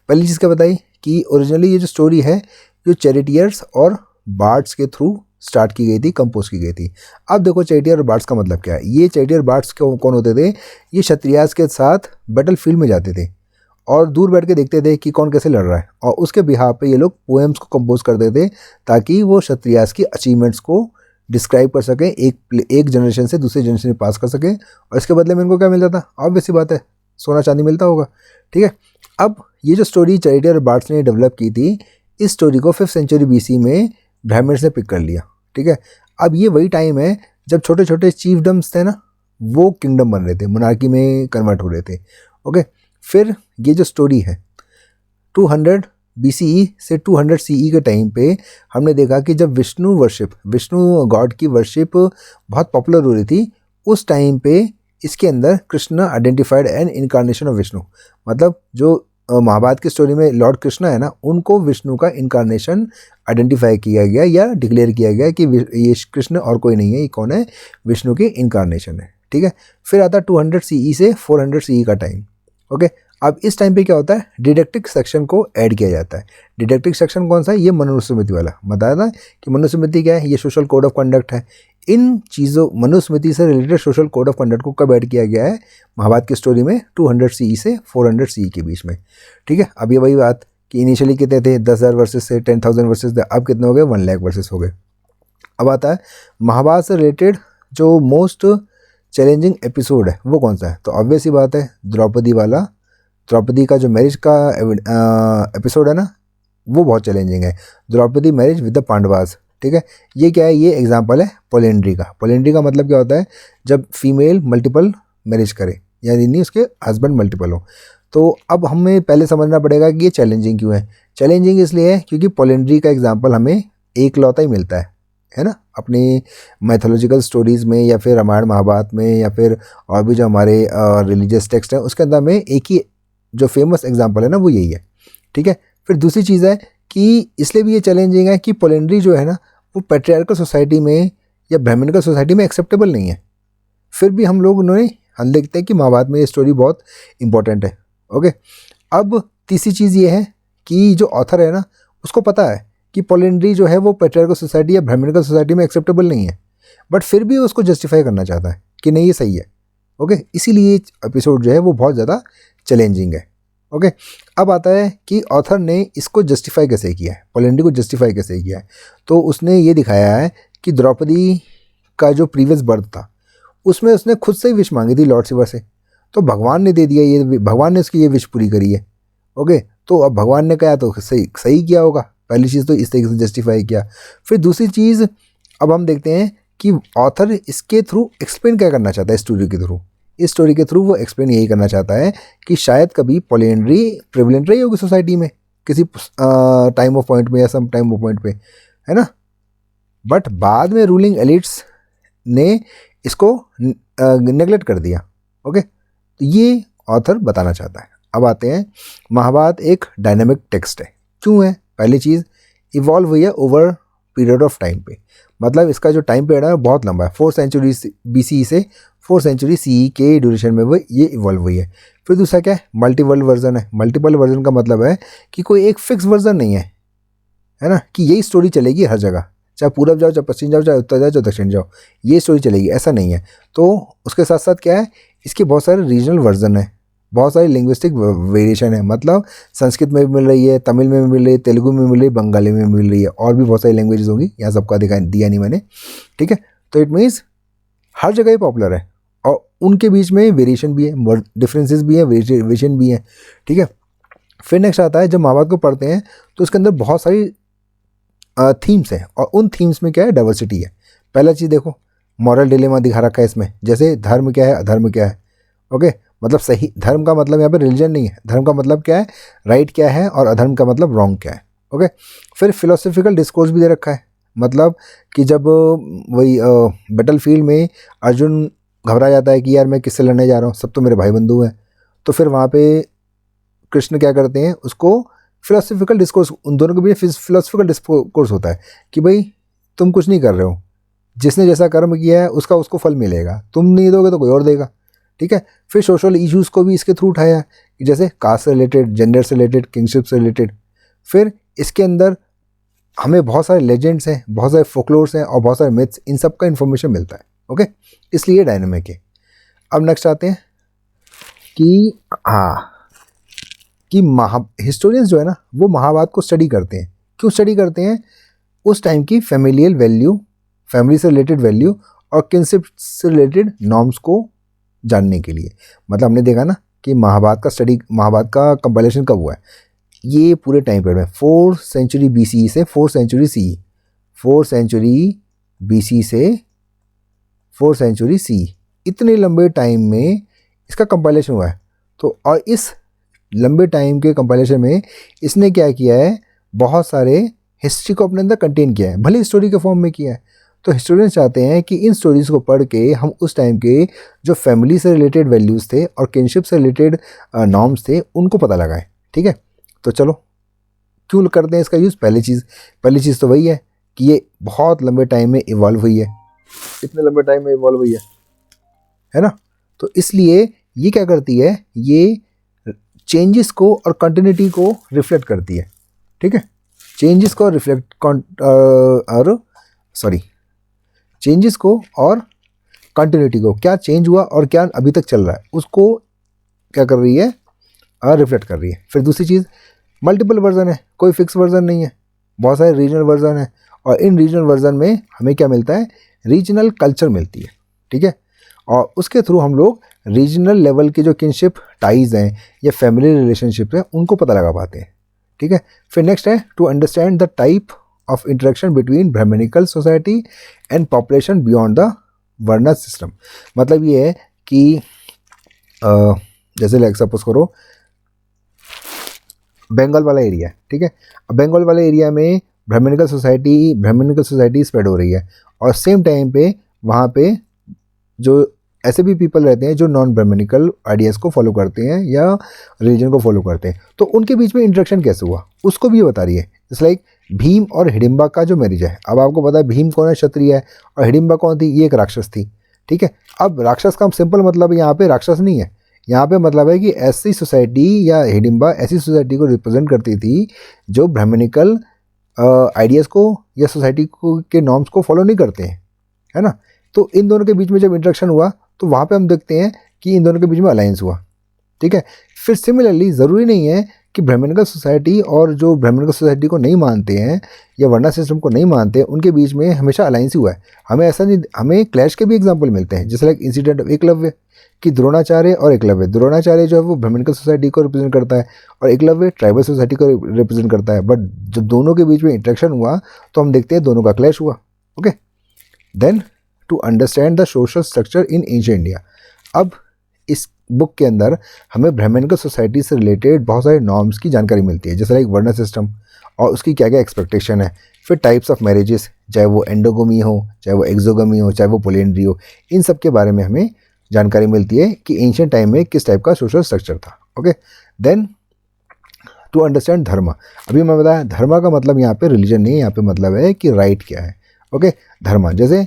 Speaker 1: पहली चीज़ क्या बताई कि ओरिजिनली ये जो स्टोरी है जो चैरिटियर्स और बार्ड्स के थ्रू स्टार्ट की गई थी, कंपोज की गई थी। अब देखो चैरिटियर और बार्ड्स का मतलब क्या है। ये चैरिटियर बार्ड्स कौन होते थे? ये क्षत्रियास के साथ बैटल फील्ड में जाते थे और दूर बैठ के देखते थे कि कौन कैसे लड़ रहा है, और उसके बिहाफ पे ये लोग पोएम्स को कंपोज करते थे ताकि वो क्षत्रियास की अचीवमेंट्स को डिस्क्राइब कर सकें, एक जनरेशन से दूसरे जनरेशन में पास कर सकें। और इसके बदले में इनको क्या मिलता था? ऑब्वियस सी बात है, सोना चांदी मिलता होगा। ठीक है, अब ये जो स्टोरी चैरिटियर और बार्ड्स ने डेवलप की थी, इस स्टोरी को 5th सेंचुरी BC में ब्राह्मण्स ने पिक कर लिया। ठीक है, अब ये वही टाइम है जब छोटे छोटे चीफडम्स थे ना वो किंगडम बन रहे थे, मोनार्की में कन्वर्ट हो रहे थे। ओके, फिर ये जो स्टोरी है 200 BCE से 200 CE के टाइम पे हमने देखा कि जब विष्णु गॉड की वर्शिप बहुत पॉपुलर हो रही थी, उस टाइम पे इसके अंदर Krishna identified N incarnation of Vishnu, मतलब जो महाभारत की स्टोरी में लॉर्ड कृष्णा है ना, उनको विष्णु का इनकारनेशन आइडेंटिफाई किया गया या डिक्लेयर किया गया कि ये कृष्ण और कोई नहीं है, ये कौन है, विष्णु की इनकारनेशन है। ठीक है, फिर आता है 200 CE से 400 CE का टाइम। ओके, अब इस टाइम पे क्या होता है, डिडक्टिक सेक्शन को ऐड किया जाता है। डिडक्टिक सेक्शन कौन सा है, ये मनुस्मृति वाला। बताया था कि मनुस्मृति क्या है, ये सोशल कोड ऑफ कंडक्ट है। इन चीज़ों मनुस्मृति से related social code of conduct को कब ऐड किया गया है, महाभारत की स्टोरी में 200 CE से 400 CE के बीच में। ठीक है, अब ये वही बात कि इनिशियली कितने थे, 10,000 वर्सेस से 10,000 वर्सेस थे, अब कितने हो गए, 1 लाख वर्सेस हो गए। अब आता है महाभारत से रिलेटेड जो मोस्ट चैलेंजिंग एपिसोड है वो कौन सा है, तो ऑब्वियस ही बात है द्रौपदी वाला। द्रौपदी का जो मैरिज का एपिसोड है ना, वो बहुत चैलेंजिंग है। Draupadi marriage with the Pandavas. ठीक है, ये क्या है, ये एग्जांपल है पोलेंड्री का। पोलेंड्री का मतलब क्या होता है, जब फीमेल मल्टीपल मैरिज करे, यानी नहीं उसके हस्बैंड मल्टीपल हो। तो अब हमें पहले समझना पड़ेगा कि ये चैलेंजिंग क्यों है। चैलेंजिंग इसलिए है क्योंकि पोलेंड्री का एग्जाम्पल हमें एक लौता ही मिलता है ना, अपनी मैथोलॉजिकल स्टोरीज़ में या फिर रामायण महाभारत में या फिर और भी जो हमारे रिलीजियस टेक्स्ट हैं उसके अंदर में एक ही जो फेमस एग्जांपल है ना, वो यही है। ठीक है, फिर दूसरी चीज़ है कि इसलिए भी ये चैलेंजिंग है कि पोलेंड्री जो है ना, वो पैट्रियार्कल सोसाइटी में या ब्राह्मणिकल सोसाइटी में एक्सेप्टेबल नहीं है। फिर भी हम देखते हैं कि महाभारत में ये स्टोरी बहुत इंपॉर्टेंट है। ओके, अब तीसरी चीज़ ये है कि जो ऑथर है ना, उसको पता है कि पोलेंड्री जो है वो पैट्रियार्कल सोसाइटी या ब्राह्मणिकल सोसाइटी में एक्सेप्टेबल नहीं है, बट फिर भी उसको जस्टिफाई करना चाहता है कि नहीं ये सही है। ओके, इसीलिए एपिसोड जो है वो बहुत ज़्यादा चैलेंजिंग है। ओके, अब आता है कि ऑथर ने इसको जस्टिफाई कैसे किया है, पोलेंड्री को जस्टिफाई कैसे किया है। तो उसने ये दिखाया है कि द्रौपदी का जो प्रीवियस बर्थ था उसमें उसने खुद से ही विश मांगी थी लॉर्ड शिवा से, तो भगवान ने दे दिया, ये भगवान ने उसकी ये विश पूरी करी है। ओके, तो अब भगवान ने कहा तो सही किया होगा। पहली चीज़ तो इस तरीके से जस्टिफाई किया। फिर दूसरी चीज़ अब हम देखते हैं कि ऑथर इसके थ्रू एक्सप्लेन क्या करना चाहता है, स्टोरी के थ्रू। इस स्टोरी के थ्रू वो एक्सप्लेन यही करना चाहता है कि शायद कभी पोलेंड्री प्रिवलेंट रही होगी सोसाइटी में किसी टाइम ऑफ पॉइंट में या सम टाइम ऑफ पॉइंट पे, है ना, बट बाद में रूलिंग एलिट्स ने इसको नेगलेक्ट कर दिया। ओके, तो ये ऑथर बताना चाहता है। अब आते हैं, महाभारत एक डायनामिक टेक्स्ट है। क्यों है, पहली चीज़ इवॉल्व हुई है ओवर पीरियड ऑफ टाइम पे, मतलब इसका जो टाइम पीरियड है बहुत लंबा है। 4 सेंचुरी BCE से 4 सेंचुरी CE के ड्यूरेशन में वो ये इवॉल्व हुई है। फिर दूसरा क्या है, मल्टीपल वर्जन है। मल्टीपल वर्जन का मतलब है कि कोई एक फिक्स वर्जन नहीं है ना, कि यही स्टोरी चलेगी हर जगह, चाहे पूरब जाओ, चाहे पश्चिम जाओ, चाहे उत्तर जाओ, चाहे दक्षिण जाओ, ये स्टोरी चलेगी, ऐसा नहीं है। तो उसके साथ साथ क्या है, इसके बहुत सारे रीजनल वर्जन है, बहुत सारी लिंग्विस्टिक वेरिएशन है, मतलब संस्कृत में भी मिल रही है, तमिल में भी मिल रही है, तेलुगु में मिल रही है, बंगाली में मिल रही है, और भी बहुत सारी लैंग्वेजेस होंगी, यहाँ सबका दिया नहीं मैंने। ठीक है, तो इट मीन्स हर जगह ही पॉपुलर है और उनके बीच में वेरिएशन भी है, डिफरेंसेस भी है, वेरिएशन भी है। ठीक है, फिर नेक्स्ट आता है, जब महाभारत को पढ़ते हैं तो उसके अंदर बहुत सारी थीम्स हैं और उन थीम्स में क्या है, डाइवर्सिटी है। पहला चीज़ देखो, मॉरल डिलेमा दिखा रखा है इसमें, जैसे धर्म क्या है, अधर्म क्या है। ओके, मतलब सही धर्म का मतलब यहाँ पे रिलीजन नहीं है, धर्म का मतलब क्या है, राइट क्या है, और अधर्म का मतलब रॉन्ग क्या है। ओके, फिर फिलोसफिकल डिस्कोर्स भी दे रखा है, मतलब कि जब वही बैटल फील्ड में अर्जुन घबरा जाता है कि यार मैं किससे लड़ने जा रहा हूँ, सब तो मेरे भाई बंधु हैं, तो फिर वहाँ पे कृष्ण क्या करते हैं, उसको फिलोसफिकल डिस्कोर्स, उन दोनों के बीच फिलोसफिकल डिस्कोर्स होता है कि भाई तुम कुछ नहीं कर रहे हो, जिसने जैसा कर्म किया है उसको फल मिलेगा, तुम नहीं दोगे तो कोई और देगा। ठीक है, फिर सोशल इश्यूज़ को भी इसके थ्रू उठाया है, जैसे कास्ट से रिलेटेड, जेंडर से रिलेटेड, किंगशिप से रिलेटेड। फिर इसके अंदर हमें बहुत सारे लेजेंड्स हैं, बहुत सारे फोकलोर्स हैं और बहुत सारे मिथ्स, इन सब का इन्फॉर्मेशन मिलता है। ओके, इसलिए डायनामिक है। अब नेक्स्ट आते हैं कि कि हिस्टोरियंस जो है ना, वो महाभारत को स्टडी करते हैं। क्यों स्टडी करते हैं, उस टाइम की फैमिलियल वैल्यू, फैमिली से रिलेटेड वैल्यू और किंगशिप से रिलेटेड नॉर्म्स को जानने के लिए। मतलब हमने देखा ना कि महाभारत का कंपाइलेशन कब हुआ है, ये पूरे टाइम पीरियड में 4 सेंचुरी BCE से 4 सेंचुरी CE, 4 सेंचुरी BC से 4 सेंचुरी CE, इतने लंबे टाइम में इसका कंपाइलेशन हुआ है। तो और इस लंबे टाइम के कंपाइलेशन में इसने क्या किया है, बहुत सारे हिस्ट्री को अपने अंदर कंटेन किया है, भले स्टोरी के फॉर्म में किया है। तो हिस्टोरियंस चाहते हैं कि इन स्टोरीज़ को पढ़ के हम उस टाइम के जो फैमिली से रिलेटेड वैल्यूज़ थे और किनशिप से रिलेटेड नॉर्म्स थे उनको पता लगाएं। ठीक है, तो चलो क्यों करते हैं इसका यूज़। पहली चीज़ तो वही है कि ये बहुत लंबे टाइम में इवॉल्व हुई है। इतने लंबे टाइम में इवॉल्व हुई है ना। तो इसलिए ये क्या करती है, ये चेंजेस को और कंटिन्यूटी को रिफ्लेक्ट करती है। ठीक है, चेंजेस को चेंजेस को और कंटिन्यूटी को, क्या चेंज हुआ और क्या अभी तक चल रहा है उसको क्या कर रही है, रिफ्लेक्ट कर रही है। फिर दूसरी चीज़, मल्टीपल वर्जन है, कोई फिक्स वर्जन नहीं है, बहुत सारे रीजनल वर्जन है और इन रीजनल वर्जन में हमें क्या मिलता है, रीजनल कल्चर मिलती है। ठीक है, और उसके थ्रू हम लोग रीजनल लेवल के जो किनशिप टाइज हैं या फैमिली रिलेशनशिप हैं उनको पता लगा पाते हैं। ठीक है, फिर नेक्स्ट है to understand the type of interaction between brahmanical society and population beyond the varna system. मतलब ये है कि जैसे लाइक सपोज करो बंगाल वाला एरिया है। ठीक है, अब बंगाल वाले एरिया में ब्राह्मणिकल सोसाइटी स्प्रेड हो रही है और सेम टाइम पे वहाँ पे जो ऐसे भी पीपल रहते हैं जो नॉन ब्राह्मणिकल आइडियाज़ को फॉलो करते हैं या रिलीजन को फॉलो करते हैं, तो उनके बीच में इंटरेक्शन कैसे हुआ उसको भी ये बता रही है। जैसे लाइक भीम और हिडिंबा का जो मैरिज है। अब आपको पता है भीम कौन है, क्षत्रिय है, और हिडिंबा कौन थी, ये एक राक्षस थी। ठीक है, अब राक्षस का सिंपल मतलब यहाँ पे राक्षस नहीं है, यहाँ पे मतलब है कि ऐसी सोसाइटी या हिडिंबा ऐसी सोसाइटी को रिप्रेजेंट करती थी जो ब्राह्मणिकल आइडियाज़ को या सोसाइटी को के नॉर्म्स को फॉलो नहीं करते हैं, है ना। तो इन दोनों के बीच में जब इंटरेक्शन हुआ तो वहाँ पे हम देखते हैं कि इन दोनों के बीच में अलायंस हुआ। ठीक है, फिर सिमिलरली ज़रूरी नहीं है कि ब्राह्मणिकल सोसाइटी और जो ब्राह्मणिकल सोसाइटी को नहीं मानते हैं या वर्ना सिस्टम को नहीं मानते हैं उनके बीच में हमेशा अलायंस ही हुआ है। हमें ऐसा नहीं, हमें क्लैश के भी एग्जाम्पल मिलते हैं। जैसे लाइक इंसिडेंट ऑफ एकलव्य कि द्रोणाचार्य और एकलव्य, द्रोणाचार्य जो है वो ब्राह्मणिकल सोसाइटी को रिप्रेजेंट करता है और एकलव्य ट्राइबल सोसाइटी को रिप्रेजेंट करता है, बट जब दोनों के बीच में इंटरेक्शन हुआ तो हम देखते हैं दोनों का क्लैश हुआ। Okay, then to understand the social structure in ancient India. अब इस बुक के अंदर हमें ब्राह्मणिकल सोसाइटी से रिलेटेड बहुत सारे नॉर्म्स की जानकारी मिलती है, जैसे लाइक वर्ण सिस्टम और उसकी क्या क्या एक्सपेक्टेशन है। फिर टाइप्स ऑफ मैरिजेस, चाहे वो एंडोगमी हो, चाहे वो एक्सोगमी हो, चाहे वो पोलिएंड्री हो, इन सब के बारे में हमें जानकारी मिलती है कि एंशिएंट टाइम में किस टाइप का सोशल स्ट्रक्चर था। ओके, देन टू अंडरस्टैंड धर्म। अभी मैं बताया धर्म का मतलब यहाँ पे रिलीजन नहीं है, यहाँ पे मतलब है कि राइट क्या है। ओके, धर्म जैसे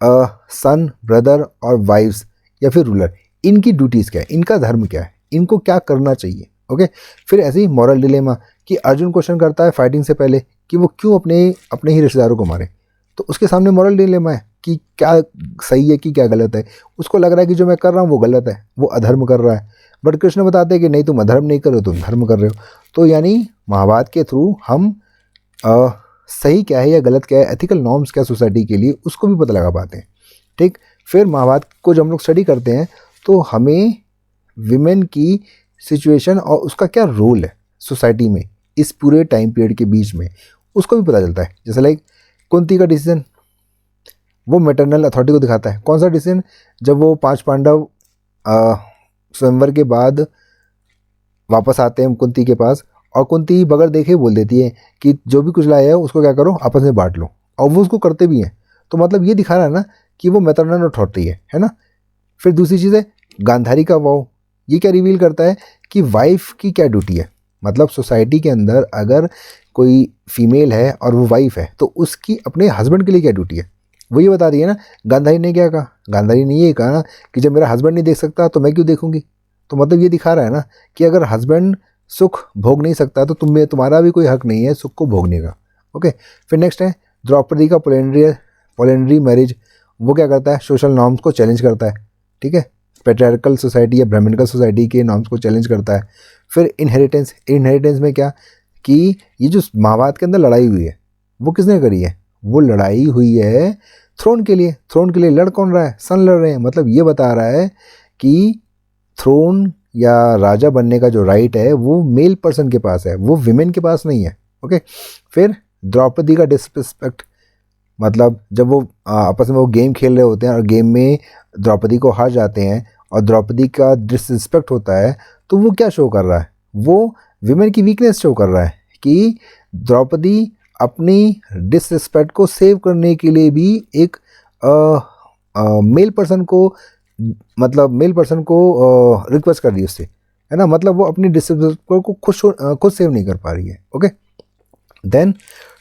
Speaker 1: सन, ब्रदर और वाइफ्स या फिर रूलर, इनकी ड्यूटीज़ क्या है, इनका धर्म क्या है, इनको क्या करना चाहिए। ओके, फिर ऐसे ही मॉरल डिलेमा कि अर्जुन क्वेश्चन करता है फाइटिंग से पहले कि वो क्यों अपने ही रिश्तेदारों को मारे, तो उसके सामने मॉरल डिलेमा है कि क्या सही है कि क्या गलत है। उसको लग रहा है कि जो मैं कर रहा हूँ वो गलत है, वो अधर्म कर रहा है, बट कृष्ण बताते हैं कि नहीं, तुम अधर्म नहीं कर रहे हो, तुम धर्म कर रहे हो। तो यानी महाभारत के थ्रू हम सही क्या है या गलत क्या है, एथिकल नॉर्म्स क्या सोसाइटी के लिए, उसको भी पता लगा पाते हैं। ठीक, फिर महाभारत को जब हम लोग स्टडी करते हैं तो हमें विमेन की सिचुएशन और उसका क्या रोल है सोसाइटी में इस पूरे टाइम पीरियड के बीच में, उसको भी पता चलता है। जैसे लाइक कुंती का डिसीजन, वो मैटरनल अथॉरिटी को दिखाता है। कौन सा डिसीजन, जब वो 5 पांडव स्वयंवर के बाद वापस आते हैं कुंती के पास और कुंती बगैर देखे बोल देती है कि जो भी कुछ लाया है उसको क्या करो, आपस में बांट लो, और वो उसको करते भी हैं। तो मतलब ये दिखा रहा है ना कि वो मैटरनल अथॉरिटी है ना। फिर दूसरी चीज़ है गांधारी का वाव, ये क्या रिवील करता है कि वाइफ की क्या ड्यूटी है। मतलब सोसाइटी के अंदर अगर कोई फीमेल है और वो वाइफ है तो उसकी अपने हस्बैंड के लिए क्या ड्यूटी है, वो ये बता रही है ना। गांधारी ने क्या कहा, गांधारी ने ये कहा ना कि जब मेरा हस्बैंड नहीं देख सकता तो मैं क्यों देखूंगी। तो मतलब ये दिखा रहा है ना कि अगर हस्बैंड सुख भोग नहीं सकता तो तुम्हारा भी कोई हक नहीं है सुख को भोगने का। ओके, फिर नेक्स्ट है द्रौपदी का पोलेंड्री मैरिज। वो क्या करता है, सोशल नॉर्म्स को चैलेंज करता है। ठीक है, पैट्रियार्कल सोसाइटी या ब्राह्मणिकल सोसाइटी के नॉर्म्स को चैलेंज करता है। फिर इनहेरिटेंस में क्या कि ये जो महाभारत के अंदर लड़ाई हुई है वो किसने करी है, वो लड़ाई हुई है थ्रोन के लिए। थ्रोन के लिए लड़ कौन रहा है, सन लड़ रहे हैं। मतलब ये बता रहा है कि थ्रोन या राजा बनने का जो राइट है वो मेल पर्सन के पास है, वो विमेन के पास नहीं है। ओके, फिर द्रौपदी का डिसरिस्पेक्ट, मतलब जब वो आपस में वो गेम खेल रहे होते हैं और गेम में द्रौपदी को हार जाते हैं और द्रौपदी का डिसरिस्पेक्ट होता है, तो वो क्या शो कर रहा है, वो विमेन की वीकनेस शो कर रहा है कि द्रौपदी अपनी डिसरिस्पेक्ट को सेव करने के लिए भी एक मेल पर्सन को, मतलब मेल पर्सन को रिक्वेस्ट कर रही है उससे, है ना, मतलब वो अपनी डिसरिस्पेक्ट को खुद सेव नहीं कर पा रही है। Okay, then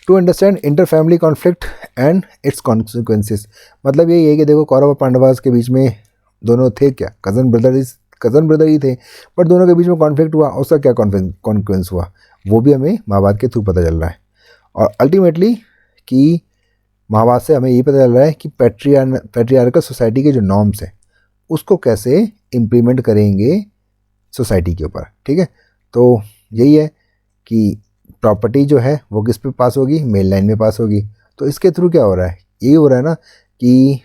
Speaker 1: to understand inter family conflict and its consequences, मतलब ये है कि देखो कौरव और पांडवास के बीच में दोनों थे क्या, कज़न ब्रदर ही थे, बट दोनों के बीच में कॉन्फ्लिक्ट हुआ, उसका क्या कॉन्सिक्वेंस हुआ वो भी हमें महाभारत के थ्रू पता चल रहा है। और अल्टीमेटली कि महाभारत से हमें ये पता चल रहा है कि पैट्रियार्कल सोसाइटी के जो नॉर्म्स हैं उसको कैसे इम्प्लीमेंट करेंगे सोसाइटी के ऊपर। ठीक है, तो यही है कि प्रॉपर्टी जो है वो किस पे पास होगी, मेल लाइन में पास होगी। तो इसके थ्रू क्या हो रहा है, यही हो रहा है ना कि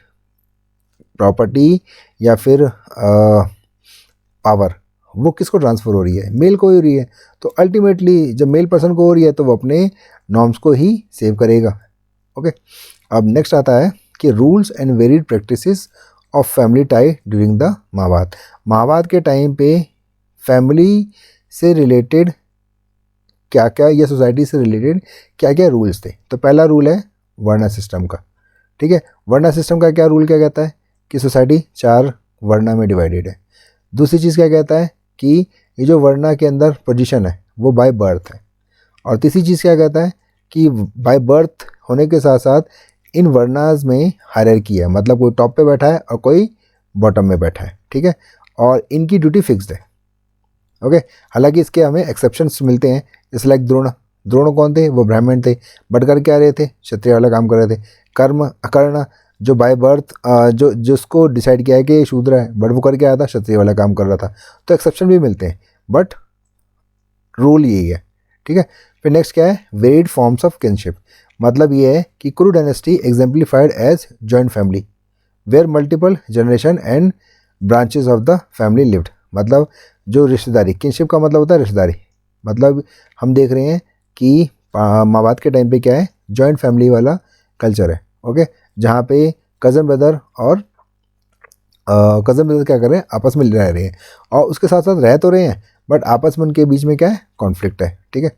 Speaker 1: प्रॉपर्टी या फिर पावर वो किसको ट्रांसफ़र हो रही है, मेल को ही हो रही है। तो अल्टीमेटली जब मेल पर्सन को हो रही है तो वो अपने नॉर्म्स को ही सेव करेगा। ओके, अब नेक्स्ट आता है कि rules and varied practices of family tie during the Mahabharata. Mahabharata के टाइम पे फैमिली से रिलेटेड क्या क्या या सोसाइटी से रिलेटेड क्या क्या रूल्स थे। तो पहला रूल है वर्णा सिस्टम का। ठीक है, वर्णा सिस्टम का क्या रूल क्या कहता है कि सोसाइटी 4 वर्णा में डिवाइडेड है। दूसरी चीज़ क्या कहता है कि ये जो वर्णा के अंदर पोजीशन है वो बाय बर्थ है। और तीसरी चीज़ क्या कहता है कि बाय बर्थ होने के साथ साथ इन वर्णाज में हायरार्की है, मतलब कोई टॉप पे बैठा है और कोई बॉटम में बैठा है। ठीक है, और इनकी ड्यूटी फिक्स्ड है। ओके, हालांकि इसके हमें एक्सेप्शंस मिलते हैं, जैसे लाइक द्रोण कौन थे, वो ब्राह्मण थे, बट कर क्या रहे थे, क्षत्रिय वाला काम कर रहे थे। कर्म अकर्ण जो बाय बर्थ जो जिसको डिसाइड किया है कि शूद्र है, बट वो कर क्या आया था, क्षत्रिय वाला काम कर रहा था। तो एक्सेप्शन भी मिलते हैं, बट रूल यही है। ठीक है, फिर नेक्स्ट क्या है, वेरिड फॉर्म्स ऑफ किनशिप। मतलब ये है कि Kuru dynasty exemplified as joint family where multiple generation and branches of the family lived. मतलब जो रिश्तेदारी, किनशिप का मतलब होता है रिश्तेदारी, मतलब हम देख रहे हैं कि महाभारत के टाइम पे क्या है, जॉइंट फैमिली वाला कल्चर है। ओके, जहाँ पे कज़न ब्रदर क्या कर रहे हैं, आपस में रह रहे हैं, और उसके साथ साथ रह तो रहे हैं बट आपस में उनके बीच में क्या है, कॉन्फ्लिक्ट है। ठीक है,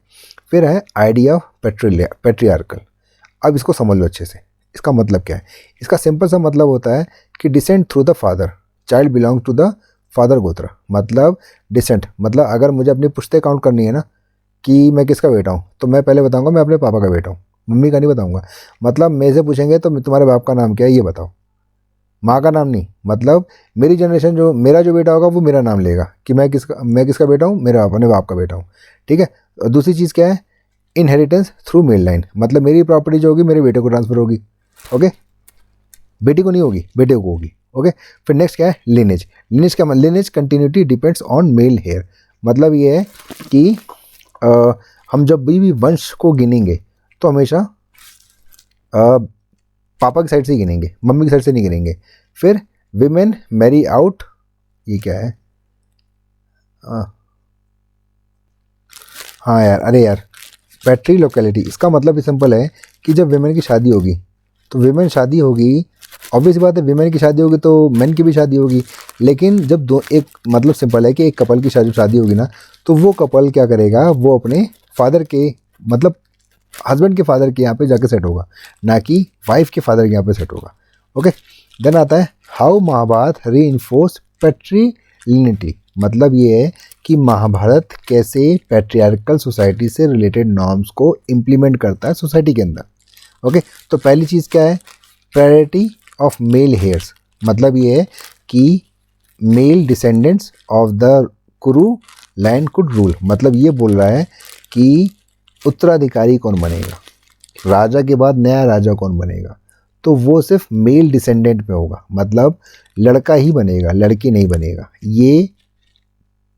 Speaker 1: फिर है आइडिया ऑफ पैट्रियार्कल। अब इसको समझ लो अच्छे से, इसका मतलब क्या है। इसका सिंपल सा मतलब होता है कि descent through the father, child belong to the father gotra. मतलब डिसेंट, मतलब अगर मुझे अपनी पुश्ते काउंट करनी है ना कि मैं किसका बेटा हूँ, तो मैं पहले बताऊँगा मैं अपने पापा का बेटा हूँ, मम्मी का नहीं बताऊँगा। मतलब मेरे से पूछेंगे तो तुम्हारे बाप का नाम क्या है ये बताओ, माँ का नाम नहीं। मतलब मेरी जनरेशन जो मेरा जो बेटा होगा वो मेरा नाम लेगा कि मैं किसका बेटा हूँ, मेरे अपने बाप का बेटा हूँ। ठीक है, दूसरी चीज़ क्या है, इनहेरिटेंस थ्रू मेल लाइन, मतलब मेरी प्रॉपर्टी जो होगी मेरे बेटे को ट्रांसफर होगी। ओके, बेटी को नहीं होगी, बेटे को होगी। ओके, फिर नेक्स्ट क्या है, lineage. Lineage continuity depends on male heir. मतलब ये है कि हम जब भी वंश को गिनेंगे तो हमेशा पापा की साइड से गिनेंगे, मम्मी की साइड से नहीं गिनेंगे। फिर विमेन मैरी आउट, ये क्या है, हाँ यार, अरे यार, पैट्री लोकेलिटी। इसका मतलब भी सिंपल है कि जब विमेन की शादी होगी तो विमेन शादी होगी, ऑब्वियस बात है विमेन की शादी होगी तो मेन की भी शादी होगी। लेकिन जब एक मतलब सिंपल है कि एक कपल की शादी होगी ना, तो वो कपल क्या करेगा, वो अपने फादर के, मतलब हस्बैंड के फादर के यहाँ पे जाके सेट होगा, ना कि वाइफ के फादर के यहाँ पे सेट होगा। ओके, देन आता है हाउ महाभारत रीइंफोर्स पैट्रिलिनिटी। मतलब ये है कि महाभारत कैसे पैट्रियार्कल सोसाइटी से रिलेटेड नॉर्म्स को इम्प्लीमेंट करता है सोसाइटी के अंदर। ओके, तो पहली चीज़ क्या है, प्रायोरिटी ऑफ मेल हेयर्स। मतलब ये है कि मेल डिसेंडेंट्स ऑफ द कुरु लाइन कुड रूल। मतलब ये बोल रहा है कि उत्तराधिकारी कौन बनेगा, राजा के बाद नया राजा कौन बनेगा, तो वो सिर्फ मेल डिसेंडेंट में होगा, मतलब लड़का ही बनेगा, लड़की नहीं बनेगा। ये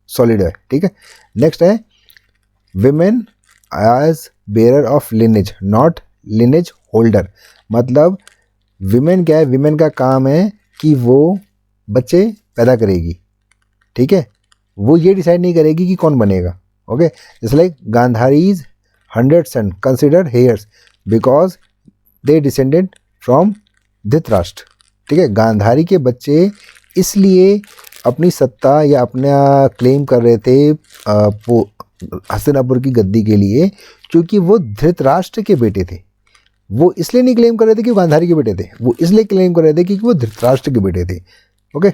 Speaker 1: सॉलिड है। ठीक है, नेक्स्ट है women as bearer of lineage not lineage holder. मतलब विमेन क्या है, विमेन का काम है कि वो बच्चे पैदा करेगी। ठीक है, वो ये डिसाइड नहीं करेगी कि कौन बनेगा। ओके, जैसे like Gandhari's 100 son considered heirs because they descended from Dhritarashtra. ठीक है, गांधारी के बच्चे इसलिए अपनी सत्ता या अपना क्लेम कर रहे थे हस्तिनापुर की गद्दी के लिए, क्योंकि वो धृतराष्ट्र के बेटे थे। वो इसलिए नहीं क्लेम कर रहे थे कि वो गांधारी के बेटे थे, वो इसलिए क्लेम कर रहे थे क्योंकि वो धृतराष्ट्र के बेटे थे। ओके,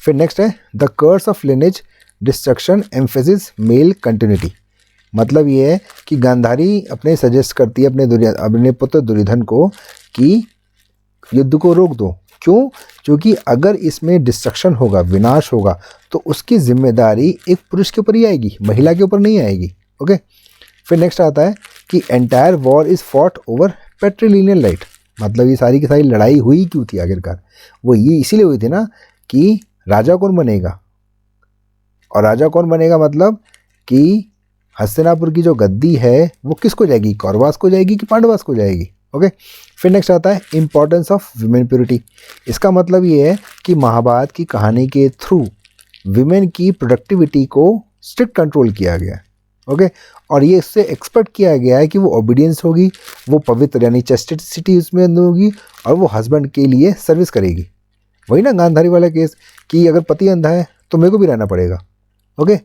Speaker 1: फिर नेक्स्ट है the curse of lineage destruction emphasis male continuity. मतलब ये है कि गांधारी अपने सजेस्ट करती है अपने पुत्र दुर्योधन को कि युद्ध को रोक दो। क्यों? क्योंकि अगर इसमें डिस्ट्रक्शन होगा, विनाश होगा, तो उसकी जिम्मेदारी एक पुरुष के ऊपर ही आएगी, महिला के ऊपर नहीं आएगी। ओके, फिर नेक्स्ट आता है कि entire war is fought over patrilineal right. मतलब ये सारी की सारी लड़ाई हुई क्यों थी आखिरकार? वो ये इसीलिए हुई थी ना कि राजा कौन बनेगा, और राजा कौन बनेगा मतलब कि हस्तिनापुर की जो गद्दी है वो किसको जाएगी, कौरवास को जाएगी कि पांडवास को जाएगी। ओके, फिर नेक्स्ट आता है इंपॉर्टेंस ऑफ विमेन प्योरिटी। इसका मतलब ये है कि महाभारत की कहानी के थ्रू विमेन की प्रोडक्टिविटी को स्ट्रिक्ट कंट्रोल किया गया है। ओके, और ये इससे एक्सपेक्ट किया गया है कि वो ओबीडियंस होगी, वो पवित्र यानी चेस्टिसिटी उसमें अंदर होगी, और वो हस्बैंड के लिए सर्विस करेगी। वही ना गांधारी वाला केस कि अगर पति अंधा है तो मेरे को भी रहना पड़ेगा। Okay,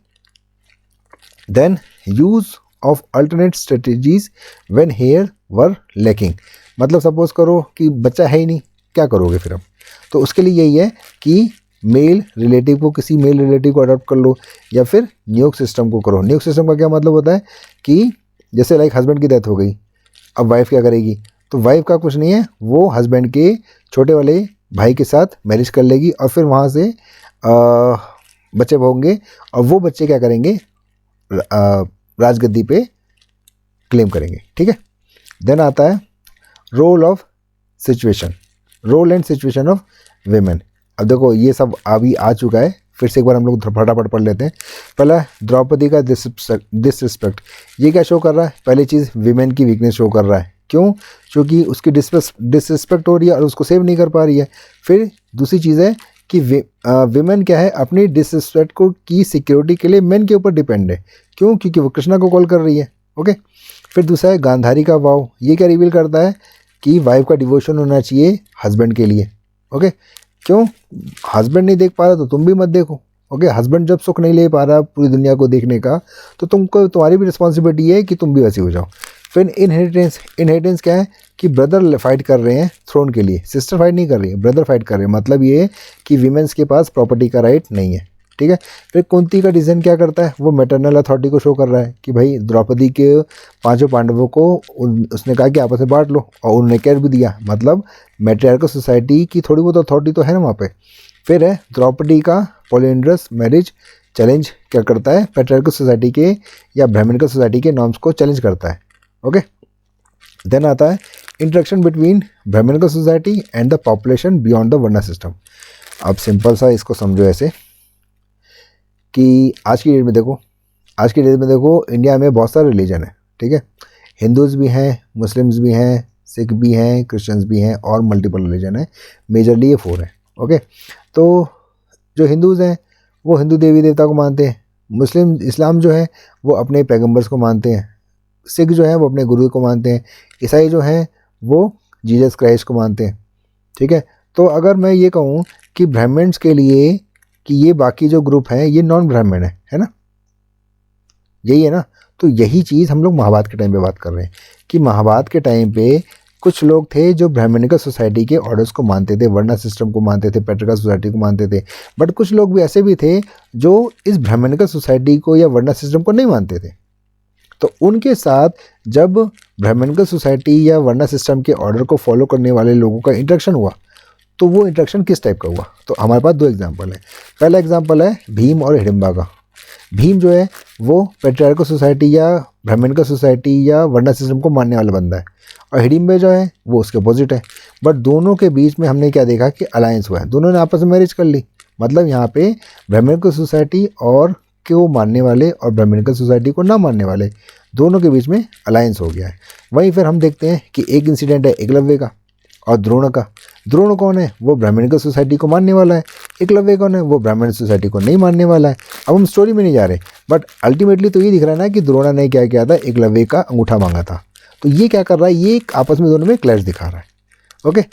Speaker 1: then use of alternate strategies when heir were lacking. मतलब सपोज करो कि बच्चा है ही नहीं, क्या करोगे फिर अब? तो उसके लिए यही है कि मेल रिलेटिव को, किसी मेल रिलेटिव को अडॉप्ट कर लो, या फिर नियोग सिस्टम को करो। नियोग सिस्टम का क्या मतलब होता है कि जैसे लाइक हस्बैंड की डेथ हो गई, अब वाइफ क्या करेगी? तो वाइफ का कुछ नहीं है, वो हस्बैंड के छोटे वाले भाई के साथ मैरिज कर लेगी, और फिर वहाँ से बच्चे होंगे, और वो बच्चे क्या करेंगे, राजगद्दी पे क्लेम करेंगे। ठीक है, देन आता है role of situation, role and situation of women. अब देखो ये सब अभी आ चुका है, फिर से एक बार हम लोग फटाफट पढ़ लेते हैं। पहला द्रौपदी का डिसरिस्पेक्ट, ये क्या शो कर रहा है? पहली चीज़ विमेन की वीकनेस शो कर रहा है। क्यों? क्योंकि उसकी डिसरिस्पेक्ट हो रही है और उसको सेव नहीं कर पा रही है। फिर दूसरी चीज़ है कि विमेन क्या है, अपनी डिसरिस्पेक्ट को की सिक्योरिटी के लिए मेन के ऊपर डिपेंड है। क्यों? क्योंकि वो कृष्णा को कॉल कर रही है। ओके, फिर दूसरा है गांधारी का वाव। ये क्या रिवील करता है कि वाइफ का डिवोशन होना चाहिए हस्बैंड के लिए। ओके, क्यों? हस्बैंड नहीं देख पा रहा तो तुम भी मत देखो। ओके, हस्बैंड जब सुख नहीं ले पा रहा पूरी दुनिया को देखने का, तो तुम्हारी भी रिस्पॉन्सिबिलिटी है कि तुम भी वैसे हो जाओ। फिर इनहेरिटेंस, इनहेरिटेंस क्या है कि ब्रदर फाइट कर रहे हैं थ्रोन के लिए, सिस्टर फाइट नहीं कर रही है, ब्रदर फाइट कर रहे हैं। मतलब ये है कि वीमेंस के पास प्रॉपर्टी का राइट नहीं है। ठीक है, फिर कुंती का डिसीजन क्या करता है, वो मैटरनल अथॉरिटी को शो कर रहा है कि भाई द्रौपदी के 5 पांडवों को उसने कहा कि आपस में बांट लो, और उन्होंने कह भी दिया। मतलब मैट्रियार्कल सोसाइटी की थोड़ी बहुत अथॉरिटी तो है ना वहाँ पे। फिर है द्रौपदी का पॉलिएंड्रस मैरिज चैलेंज क्या करता है, पैट्रियार्कल सोसाइटी के या ब्राह्मणिकल सोसाइटी के नॉर्म्स को चैलेंज करता है। ओके, देन आता है interaction between brahmanical society and the population beyond the varna system. अब सिंपल सा इसको समझो ऐसे कि आज की डेट में देखो इंडिया में बहुत सारे रिलीजन है। ठीक है, हिंदूज़ भी हैं, मुस्लिम्स भी हैं, सिख भी हैं, क्रिश्चियंस भी हैं, और मल्टीपल रिलीजन है। मेजरली ये 4 हैं। ओके, तो जो हिंदूज़ हैं वो हिंदू देवी देवता को मानते हैं, मुस्लिम इस्लाम जो है वो अपने पैगंबर्स को मानते हैं, सिख जो है वो अपने गुरु को मानते हैं, ईसाई जो हैं वो जीसस क्राइस्ट को मानते हैं। ठीक है, तो अगर मैं ये कहूँ कि ब्राह्मण्स के लिए कि ये बाकी जो ग्रुप हैं ये नॉन ब्राह्मण है ना, यही है ना। तो यही चीज़ हम लोग महाभारत के टाइम पे बात कर रहे हैं कि महाभारत के टाइम पे कुछ लोग थे जो ब्राह्मणिकल सोसाइटी के ऑर्डर्स को मानते थे, वर्ना सिस्टम को मानते थे, पैट्रियार्कल सोसाइटी को मानते थे। बट कुछ लोग भी ऐसे भी थे जो इस ब्राह्मणिकल सोसाइटी को या वर्ना सिस्टम को नहीं मानते थे। तो उनके साथ जब ब्राह्मणिकल सोसाइटी या वर्ना सिस्टम के ऑर्डर को फॉलो करने वाले लोगों का इंटरेक्शन हुआ, तो वो इंटरेक्शन किस टाइप का हुआ? तो हमारे पास 2 एग्जाम्पल है। पहला एग्जाम्पल है भीम और हिडिंबा का। भीम जो है वो पैट्रियार्कल सोसाइटी या ब्राह्मणिकल सोसाइटी या वर्ना सिस्टम को मानने वाला बंदा है, और हिडिंबा जो है वो उसके अपोजिट है। बट दोनों के बीच में हमने क्या देखा कि अलायंस हुआ है, दोनों ने आपस में मैरिज कर ली। मतलब यहाँ पे ब्राह्मणिकल सोसाइटी और को मानने वाले और ब्राह्मणिकल सोसाइटी को ना मानने वाले दोनों के बीच में अलायंस हो गया है। वहीं फिर हम देखते हैं कि एक इंसिडेंट है एकलव्य का और द्रोण का। द्रोण कौन है? वो ब्राह्मणिकल सोसाइटी को मानने वाला है। एकलव्य कौन है? वो ब्राह्मण सोसाइटी को नहीं मानने वाला है। अब हम स्टोरी में नहीं जा रहे, बट अल्टीमेटली तो ये दिख रहा है ना कि द्रोणा ने क्या किया था, एकलव्य का अंगूठा मांगा था। तो ये क्या कर रहा है, ये आपस में दोनों में क्लैश दिखा रहा है। ओके,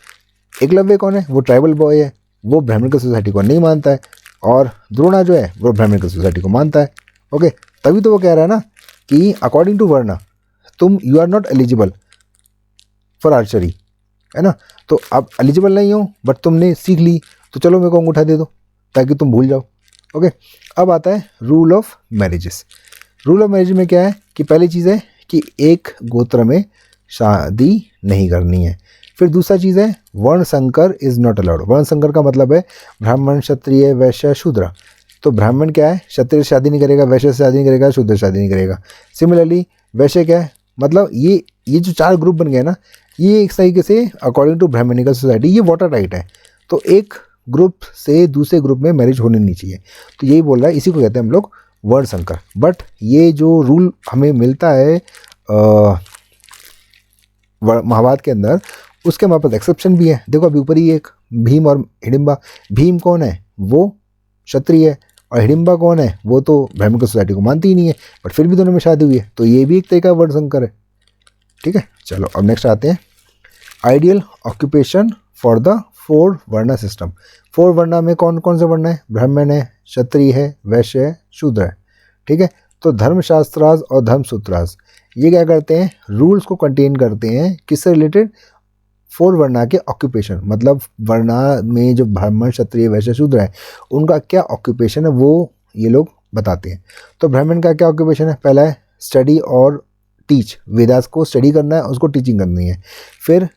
Speaker 1: एकलव्य कौन है? वो ट्राइबल बॉय है, वो ब्राह्मणिकल सोसाइटी को नहीं मानता है, और द्रोणा जो है वो ब्राह्मणिकल सोसाइटी को मानता है। ओके, तभी तो वो कह रहा है ना कि अकॉर्डिंग टू वर्ण तुम you are not eligible for archery, है ना। तो आप एलिजिबल नहीं हो बट तुमने सीख ली, तो चलो मेरे को अंगूठा दे दो ताकि तुम भूल जाओ। ओके, अब आता है rule of marriages. Rule of marriage में क्या है कि पहली चीज़ है कि एक गोत्र में शादी नहीं करनी है। फिर दूसरा चीज़ है वर्ण संकर इज़ नॉट अलाउड। वर्ण संकर का मतलब है ब्राह्मण, क्षत्रिय, वैश्य, शूद्र। तो ब्राह्मण क्या है, क्षत्रिय शादी नहीं करेगा, वैश्य से शादी नहीं करेगा, शूद्र शादी नहीं करेगा। सिमिलरली वैश्य क्या है, मतलब ये जो 4 ग्रुप बन गए ना, ये एक तरीके से अकॉर्डिंग टू ब्राह्मणिकल सोसाइटी ये वाटर राइट है। तो एक ग्रुप से दूसरे ग्रुप में मैरिज होनी नहीं चाहिए। तो यही बोल रहा है, इसी को कहते हैं हम लोग वर्ण संकर। बट ये जो रूल हमें मिलता है महाभारत के अंदर, उसके हमारे पास एक्सेप्शन भी है। देखो अभी ऊपर ही एक भीम और हिडिंबा। भीम कौन है, वो क्षत्रिय है, और हिडिंबा कौन है, वो तो ब्राह्मण सोसाइटी को मानती ही नहीं है, बट फिर भी दोनों में शादी हुई है। तो ये भी एक तरीका वर्ण संकर है। ठीक है, चलो अब नेक्स्ट आते हैं आइडियल ऑक्यूपेशन फॉर द 4 वर्णा सिस्टम। 4 वर्णा में कौन कौन से वर्ण है, ब्राह्मण है, क्षत्रिय है, वैश्य है, शूद्र है। ठीक है, तो धर्मशास्त्रास और धर्मसूत्रास ये क्या करते हैं, रूल्स को कंटेन करते हैं किससे रिलेटेड, 4 वर्णा के ऑक्यूपेशन। मतलब वर्णा में जो ब्राह्मण, क्षत्रिय, वैश्य, शूद्र है उनका क्या ऑक्यूपेशन है वो ये लोग बताते हैं। तो ब्राह्मण का क्या ऑक्यूपेशन है, पहला है स्टडी और टीच, वेदास को स्टडी करना है, उसको टीचिंग करनी है। फिर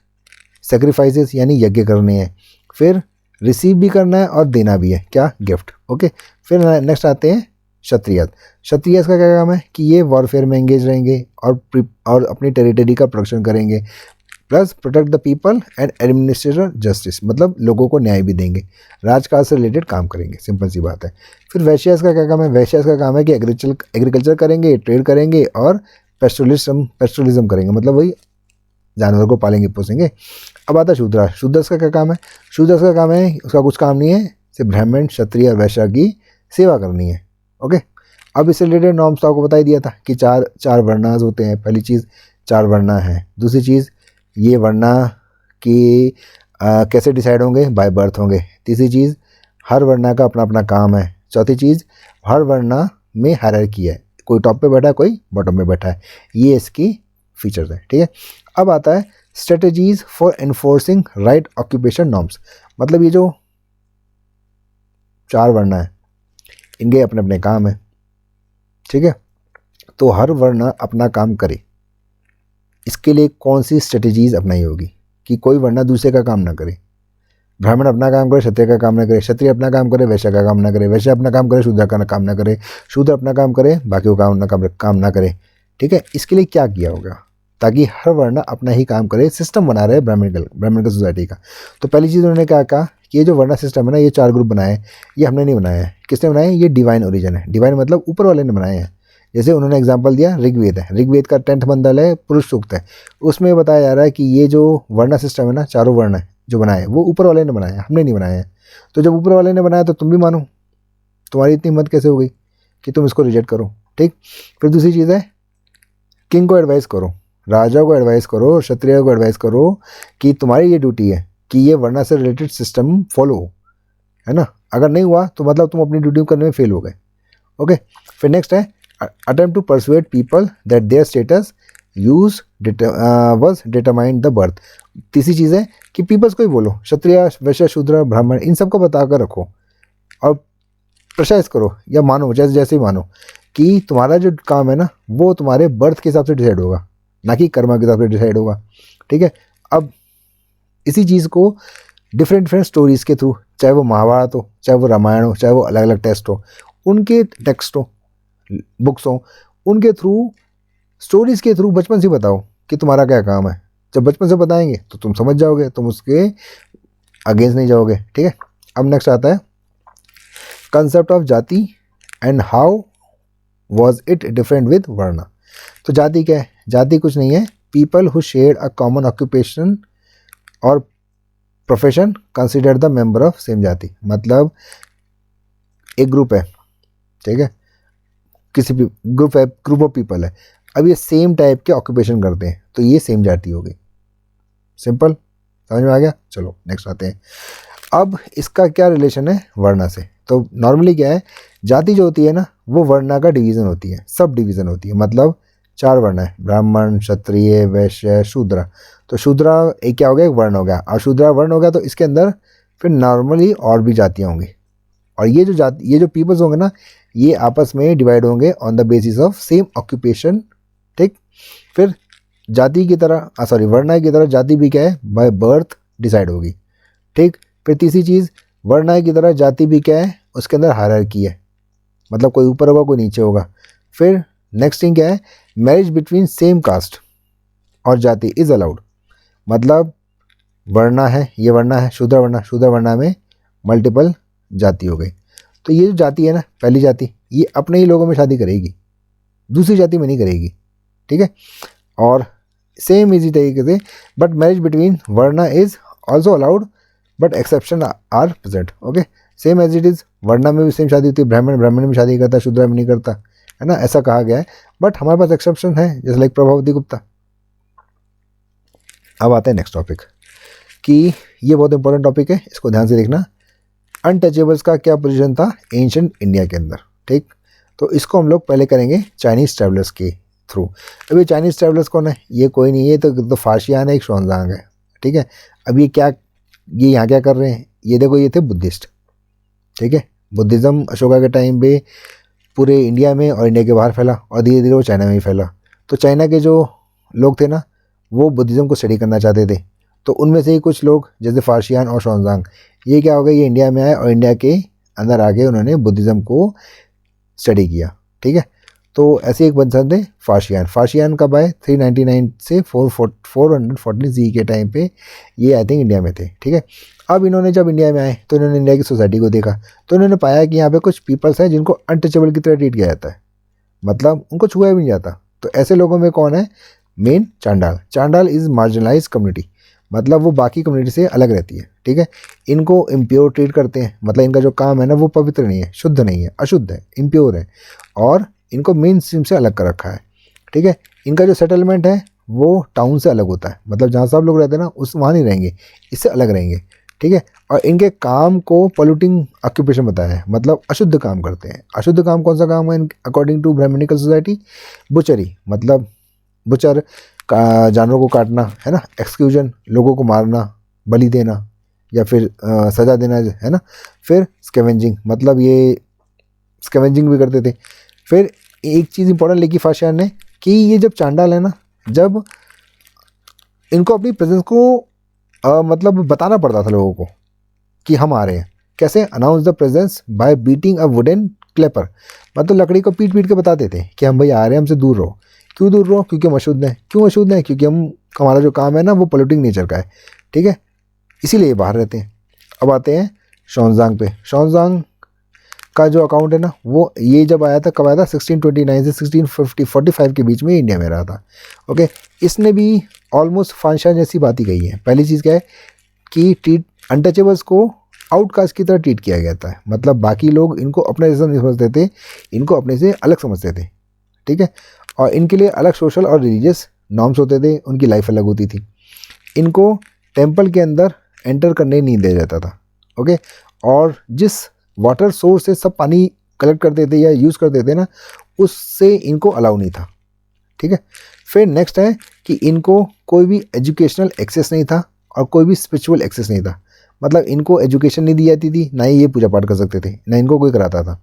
Speaker 1: सेक्रीफाइसेस यानी यज्ञ करने हैं। फिर रिसीव भी करना है और देना भी है, क्या, गिफ्ट। ओके, फिर नेक्स्ट आते हैं क्षत्रिय। क्षत्रिय का क्या काम है कि ये वॉरफेयर में एंगेज रहेंगे और अपनी टेरिटरी का प्रोटेक्शन करेंगे, plus protect the people and administrator justice, मतलब लोगों को न्याय भी देंगे, राजकाज से रिलेटेड काम करेंगे, सिंपल सी बात है। फिर वैश्यास का क्या काम है, वैश्यास का काम है कि एग्रीकल्चर करेंगे, ट्रेड करेंगे और पेस्टोलिज्म करेंगे, मतलब वही जानवर को पालेंगे पोसेंगे। अब आता है शूद्र। शूद्र का क्या काम है, शूद्र का काम है, उसका कुछ काम नहीं है, सिर्फ ब्राह्मण, क्षत्रिय और वैश्य की सेवा करनी है। ओके, अब इससे रिलेटेड नॉर्म्स तो आपको बता ही दिया था कि चार वर्णास होते हैं। पहली चीज़ 4 वर्णा है। दूसरी चीज़ ये वर्णा की कैसे डिसाइड होंगे, बाय बर्थ होंगे। तीसरी चीज़ हर वर्णा का अपना अपना काम है। चौथी चीज़ हर वर्णा में हायरार्की है, कोई टॉप पे बैठा है, कोई बॉटम में बैठा है, ये इसकी फीचर्स है। ठीक है, अब आता है strategies for enforcing right occupation norms. मतलब ये जो 4 वर्णा है इनके अपने अपने काम है। ठीक है, तो हर वर्ण अपना काम करे, इसके लिए कौन सी स्ट्रेटजीज अपनाई होगी कि कोई वर्ण दूसरे का काम ना करे। ब्राह्मण अपना काम करे, क्षत्रिय का काम ना करे, क्षत्रिय अपना काम करे, वैश्य का काम ना करे, वैश्य अपना काम करे, शूद्र का काम ना करे, शूद्र अपना काम करे, बाकी को काम ना करे। ठीक है, इसके लिए क्या किया होगा ताकि हर वर्ण अपना ही काम करे, सिस्टम बना रहे ब्राह्मणिकल सोसाइटी का। तो पहली चीज़ उन्होंने क्या कहा कि ये जो वर्ण सिस्टम है ना, ये 4 ग्रुप बनाए, ये हमने नहीं बनाया है। किसने बनाए, ये डिवाइन ओरिजिन है। डिवाइन मतलब ऊपर वाले ने बनाए हैं। जैसे उन्होंने एग्जाम्पल दिया ऋग्वेद है, ऋग्वेद का 10th मंडल है, पुरुष सूक्त है, उसमें बताया जा रहा है कि ये जो वर्ण सिस्टम है ना, 4 वर्ण है जो बनाए वो ऊपर वाले ने बनाया, हमने नहीं बनाया है। तो जब ऊपर वाले ने बनाया तो तुम भी मानो, तुम्हारी इतनी हिम्मत कैसे हो गई कि तुम इसको रिजेक्ट करो। ठीक, फिर दूसरी चीज़ है किंग को एडवाइस करो, राजा को एडवाइस करो, क्षत्रिय को एडवाइस करो कि तुम्हारी ये ड्यूटी है कि ये वर्ण से रिलेटेड सिस्टम फॉलो हो, है ना। अगर नहीं हुआ तो मतलब तुम अपनी ड्यूटी करने में फेल हो गए। ओके, फिर नेक्स्ट है attempt to persuade people that their status use was determined the birth। तीसरी चीज़ है कि पीपल्स को ही बोलो, क्षत्रिय, वैश्य, शूद्र, ब्राह्मण, इन सबको बता कर रखो और प्रेसाइज करो या मानो, जैसे ही मानो कि तुम्हारा जो काम है ना वो तुम्हारे बर्थ के हिसाब से डिसाइड होगा, ना कि कर्मा के हिसाब से डिसाइड होगा। ठीक है, अब इसी चीज़ को डिफरेंट स्टोरीज़ के थ्रू, चाहे वो महाभारत हो, चाहे वो रामायण हो, चाहे वो अलग अलग टेस्ट हो, उनके टेक्स्ट हो, बुक्स हो, उनके थ्रू, स्टोरीज के थ्रू बचपन से बताओ कि तुम्हारा क्या काम है। जब बचपन से बताएंगे तो तुम समझ जाओगे, तुम उसके अगेंस्ट नहीं जाओगे। ठीक है, अब नेक्स्ट आता है concept of jati and how was it different with varna. तो जाति क्या है, जाति कुछ नहीं है, people who share a common occupation और profession consider the member of same jati. मतलब एक ग्रुप है, ठीक है, किसी भी ग्रुप ऑफ पीपल है, अब ये सेम टाइप के ऑक्यूपेशन करते हैं तो ये सेम जाति हो गई। सिंपल, समझ में आ गया। चलो नेक्स्ट आते हैं। अब इसका क्या रिलेशन है वर्णा से। तो नॉर्मली क्या है, जाति जो होती है ना वो वर्णा का डिवीज़न होती है, सब डिवीज़न होती है। मतलब 4 वर्ण है, ब्राह्मण, क्षत्रिय, वैश्य, शूद्र। तो शूद्रा एक क्या हो गया, एक वर्ण हो गया। और शूद्रा वर्ण हो गया तो इसके अंदर फिर नॉर्मली और भी जातियाँ होंगी। और ये जो पीपल्स होंगे ना, ये आपस में डिवाइड होंगे on the basis of same occupation. ठीक, फिर जाति की तरह वर्णा की तरह जाति भी क्या है, बाय बर्थ डिसाइड होगी। ठीक, फिर तीसरी चीज़, वर्णा की तरह जाति भी क्या है, उसके अंदर हायरार्की है, मतलब कोई ऊपर होगा कोई नीचे होगा। फिर नेक्स्ट थिंग क्या है, मैरिज बिटवीन सेम कास्ट और जाति इज अलाउड। मतलब वर्णा है, ये वर्णा है, शूद्र वर्णा में मल्टीपल जाति हो गई। तो ये जो जाति है ना, पहली जाति, ये अपने ही लोगों में शादी करेगी, दूसरी जाति में नहीं करेगी। ठीक है, और सेम इजी तरीके से, but marriage between varna is also allowed but exception are present. Okay, same as it is, वर्णा में भी सेम शादी होती है, ब्राह्मण में शादी करता है, शूद्र में नहीं करता, है ना, ऐसा कहा गया है। बट हमारे पास एक्सेप्शन है, जैसे लाइक प्रभावती गुप्ता। अब आते हैं नेक्स्ट टॉपिक, कि ये बहुत इंपॉर्टेंट टॉपिक है, इसको ध्यान से देखना। अनटचेबल्स का क्या पोजीशन था एंशिएंट इंडिया के अंदर। ठीक, तो इसको हम लोग पहले करेंगे चाइनीज़ ट्रैवलर्स के थ्रू। अभी चाइनीज़ ट्रैवलर्स कौन है, ये कोई नहीं है, तो फारसियान है, एक शोनजांग है। ठीक है, अब ये यहाँ क्या कर रहे हैं, ये देखो, ये थे बुद्धिस्ट। ठीक है, बुद्धिज़्म अशोका के टाइम पे पूरे इंडिया में और इंडिया के बाहर फैला, और धीरे धीरे वो चाइना में ही फैला। तो चाइना के जो लोग थे ना, वो बुद्धिज़्म को स्टडी करना चाहते थे। तो उनमें से ही कुछ लोग, जैसे फारसियान और शोनजांग, ये क्या हो गया, ये इंडिया में आए और इंडिया के अंदर आके उन्होंने बुद्धिज़्म को स्टडी किया। ठीक है, तो ऐसे एक बंदा थे फारसियान कब आए, 399 से 414 सी के टाइम पे ये आई थिंक इंडिया में थे। ठीक है, अब इन्होंने जब इंडिया में आए तो इन्होंने इंडिया की सोसाइटी को देखा, तो इन्होंने पाया कि यहाँ पे कुछ पीपल्स हैं जिनको अनटचेबल की तरह ट्रीट किया जाता है, मतलब उनको छुआ भी नहीं जाता। तो ऐसे लोगों में कौन है, मेन चांडाल इज़ मार्जिनलाइज कम्युनिटी, मतलब वो बाकी कम्युनिटी से अलग रहती है। ठीक है, इनको इम्प्योर ट्रीट करते हैं, मतलब इनका जो काम है ना, वो पवित्र नहीं है, शुद्ध नहीं है, अशुद्ध है, इम्प्योर है, और इनको मेन स्ट्रीम से अलग कर रखा है। ठीक है, इनका जो सेटलमेंट है वो टाउन से अलग होता है, मतलब जहाँ सब लोग रहते हैं ना, वहाँ नहीं रहेंगे, इससे अलग रहेंगे। ठीक है, और इनके काम को पोल्यूटिंग ऑक्यूपेशन बताया है, मतलब अशुद्ध काम करते हैं। अशुद्ध काम कौन सा काम है according to brahmanical society, butchery, मतलब बुचर का जानवरों को काटना, है ना, एक्सक्यूजन लोगों को मारना, बलि देना, या फिर सजा देना, है ना। फिर स्कैवेंजिंग, मतलब ये स्कैवेंजिंग भी करते थे। फिर एक चीज़ इंपॉर्टेंट लिखी फारसियान ने, कि ये जब चांडाल है ना, जब इनको अपनी प्रेजेंस को मतलब बताना पड़ता था लोगों को कि हम आ रहे हैं। कैसे, announce the presence by beating a wooden clapper, मतलब लकड़ी को पीट पीट के बताते थे कि हम भाई आ रहे हैं, हमसे दूर रहो। क्यों दूर रहो, क्योंकि हम अशुद्ध हैं। क्यों अशुद्ध हैं, क्योंकि हमारा जो काम है ना, वो पोल्यूटिंग नेचर का है। ठीक है, इसीलिए ये बाहर रहते हैं। अब आते हैं शोनजांग पे। शोनजांग का जो अकाउंट है ना, वो ये जब आया था, कब आया था, 1629 से 1645 के बीच में इंडिया में रहा था। ओके, इसने भी ऑलमोस्ट फारसियान जैसी बात ही कही है। पहली चीज़ क्या है कि ट्रीट अनटचेबल्स को आउटकास्ट की तरह ट्रीट किया गया था, मतलब बाकी लोग इनको अपने जैसा नहीं समझते थे, इनको अपने से अलग समझते थे। ठीक है, और इनके लिए अलग सोशल और रिलीजियस नॉर्म्स होते थे, उनकी लाइफ अलग होती थी। इनको टेम्पल के अंदर एंटर करने नहीं दिया जाता था। ओके, और जिस वाटर सोर्स से सब पानी कलेक्ट करते थे या यूज़ करते थे ना, उससे इनको अलाउ नहीं था। ठीक है, फिर नेक्स्ट है कि इनको कोई भी एजुकेशनल एक्सेस नहीं था और कोई भी स्पिरिचुअल एक्सेस नहीं था, मतलब इनको एजुकेशन नहीं दी जाती थी, ना ही ये पूजा पाठ कर सकते थे, ना इनको कोई कराता था।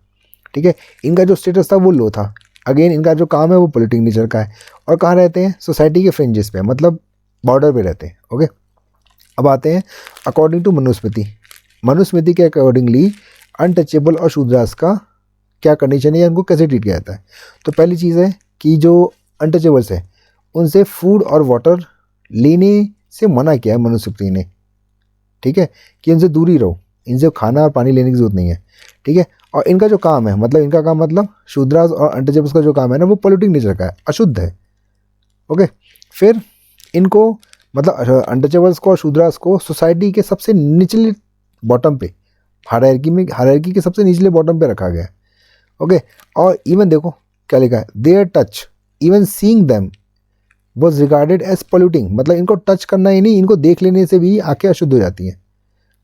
Speaker 1: ठीक है, इनका जो स्टेटस था वो लो था। अगेन इनका जो काम है वो पॉलिटिकल नेचर का है, और कहाँ रहते हैं, सोसाइटी के फ्रिंजेस पे, मतलब बॉर्डर पे रहते हैं। ओके, अब आते हैं अकॉर्डिंग टू मनुस्मृति के अकॉर्डिंगली अनटचेबल और शूद्रास का क्या कंडीशन है या उनको कैसे ट्रीट किया जाता है। तो पहली चीज़ है कि जो अनटचेबल्स है उनसे फूड और वाटर लेने से मना किया है मनुस्मृति ने। ठीक है, कि इनसे दूरी रहो, इनसे खाना और पानी लेने की जरूरत नहीं है। ठीक है, और इनका जो काम है, मतलब इनका काम, मतलब शूद्रास और अनटचेबल्स का जो काम है ना, वो पॉलिटिकल नेचर का है, अशुद्ध है। ओके, फिर इनको, मतलब अनटचेबल्स को और शूद्रास को सोसाइटी के सबसे निचले बॉटम पे, हायरार्की के सबसे निचले बॉटम पे रखा गया है। ओके, और इवन देखो क्या लिखा है, their touch even seeing them was regarded as polluting, मतलब इनको टच करना ही नहीं, इनको देख लेने से भी आंखें अशुद्ध हो जाती हैं।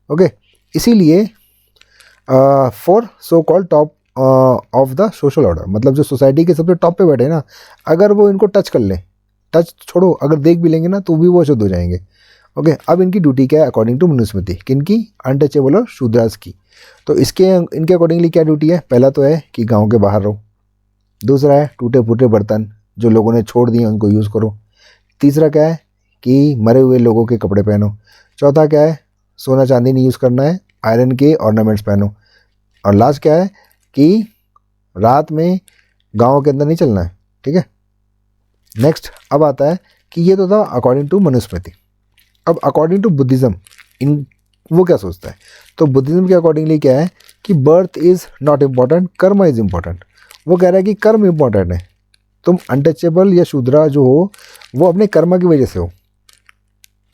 Speaker 1: ओके, इसीलिए for so called top of the social order, मतलब जो सोसाइटी के सबसे टॉप पे बैठे हैं ना, अगर वो इनको टच कर लें, टच छोड़ो अगर देख भी लेंगे ना तो भी वो अशुद्ध हो जाएंगे। ओके, अब इनकी ड्यूटी क्या है अकॉर्डिंग टू मनुस्मृति, किनकी, अनटचेबल और शूद्रास की। तो इसके इनके अकॉर्डिंगली क्या ड्यूटी है, पहला तो है कि गांव के बाहर रहो, दूसरा है टूटे फूटे बर्तन जो लोगों ने छोड़ दिए उनको यूज़ करो, तीसरा क्या है कि मरे हुए लोगों के कपड़े पहनो, चौथा क्या है सोना चांदी नहीं यूज़ करना है, आयरन के ऑर्नामेंट्स पहनो, और लास्ट क्या है कि रात में गाँव के अंदर नहीं चलना है। ठीक है, नेक्स्ट अब आता है कि ये तो था अकॉर्डिंग टू मनुस्मृति। अब अकॉर्डिंग टू बुद्धिज़्म इन वो क्या सोचता है, तो बुद्धिज़्म के अकॉर्डिंगली क्या है कि बर्थ इज़ नॉट इम्पॉर्टेंट, कर्म इज़ इम्पॉर्टेंट। वो कह रहा है कि कर्म इम्पॉर्टेंट है, तुम अनटचेबल या शूद्रा जो हो वो अपने कर्म की वजह से हो।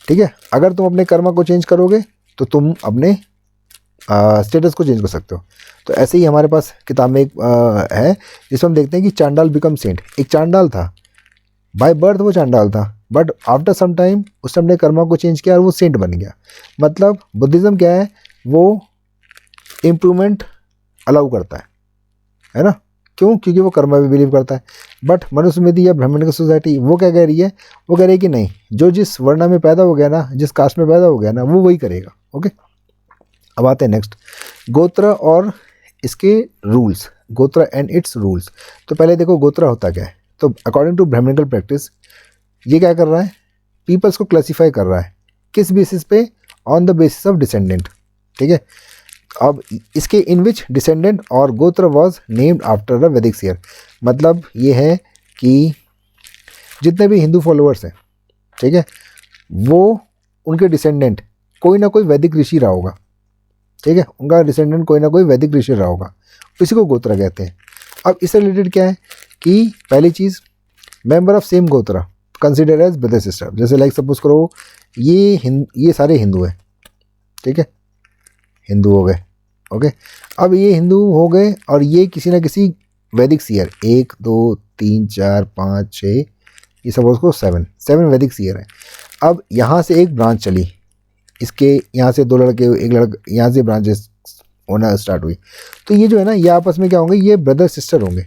Speaker 1: ठीक है, अगर तुम अपने कर्म को चेंज करोगे तो तुम अपने स्टेटस को चेंज कर सकते हो। तो ऐसे ही हमारे पास किताब में एक है जिसमें हम देखते हैं कि चांडाल बिकम सेंट। एक चांडाल था, बाय बर्थ वो चांडाल था, बट आफ्टर सम टाइम उसने अपने कर्मा को चेंज किया और वो सेंट बन गया। मतलब बुद्धिज़्म क्या है, वो इम्प्रूवमेंट अलाउ करता है ना, क्यों, क्योंकि वो कर्मा भी बिलीव करता है। बट मनुस्मृति या ब्राह्मण की सोसाइटी वो क्या कह रही है, वो कह रही है कि नहीं, जो जिस वर्ण में पैदा हो गया ना, जिस कास्ट में पैदा हो गया ना, वो वही करेगा। ओके, अब आते हैं नेक्स्ट, गोत्र और इसके रूल्स, गोत्र एंड इट्स रूल्स। तो पहले देखो गोत्र होता क्या है। तो अकॉर्डिंग टू ब्राह्मणिकल प्रैक्टिस ये क्या कर रहा है, पीपल्स को क्लासीफाई कर रहा है, किस बेसिस पे, on the basis of descendant. ठीक है, अब इसके इन विच डिसेंडेंट और गोत्र वॉज नेम्ड आफ्टर द वैदिक ईयर। मतलब ये है कि जितने भी हिंदू फॉलोअर्स हैं, ठीक है, वो उनके डिसेंडेंट कोई ना कोई वैदिक ऋषि रहा होगा। ठीक है, उनका डिसेंडेंट कोई ना कोई वैदिक ऋषि रहा होगा, इसी को गोत्र कहते हैं। अब इससे रिलेटेड क्या है कि पहली चीज़, मेंबर ऑफ सेम गोत्र कंसिडर एज ब्रदर सिस्टर। जैसे लाइक सपोज करो ये सारे हिंदू हैं, ठीक है, हिंदू हो गए। ओके, अब ये हिंदू हो गए और ये किसी ना किसी वैदिक ईयर 1 2 3 4 5 6 ये सपोज को 7 वैदिक ईयर है। अब यहाँ से एक ब्रांच चली, इसके यहाँ से 2 लड़के, एक लड़का, यहाँ से ब्रांचेस होना स्टार्ट हुई। तो ये जो है ना, ये आपस में क्या होंगे, ये ब्रदर सिस्टर होंगे।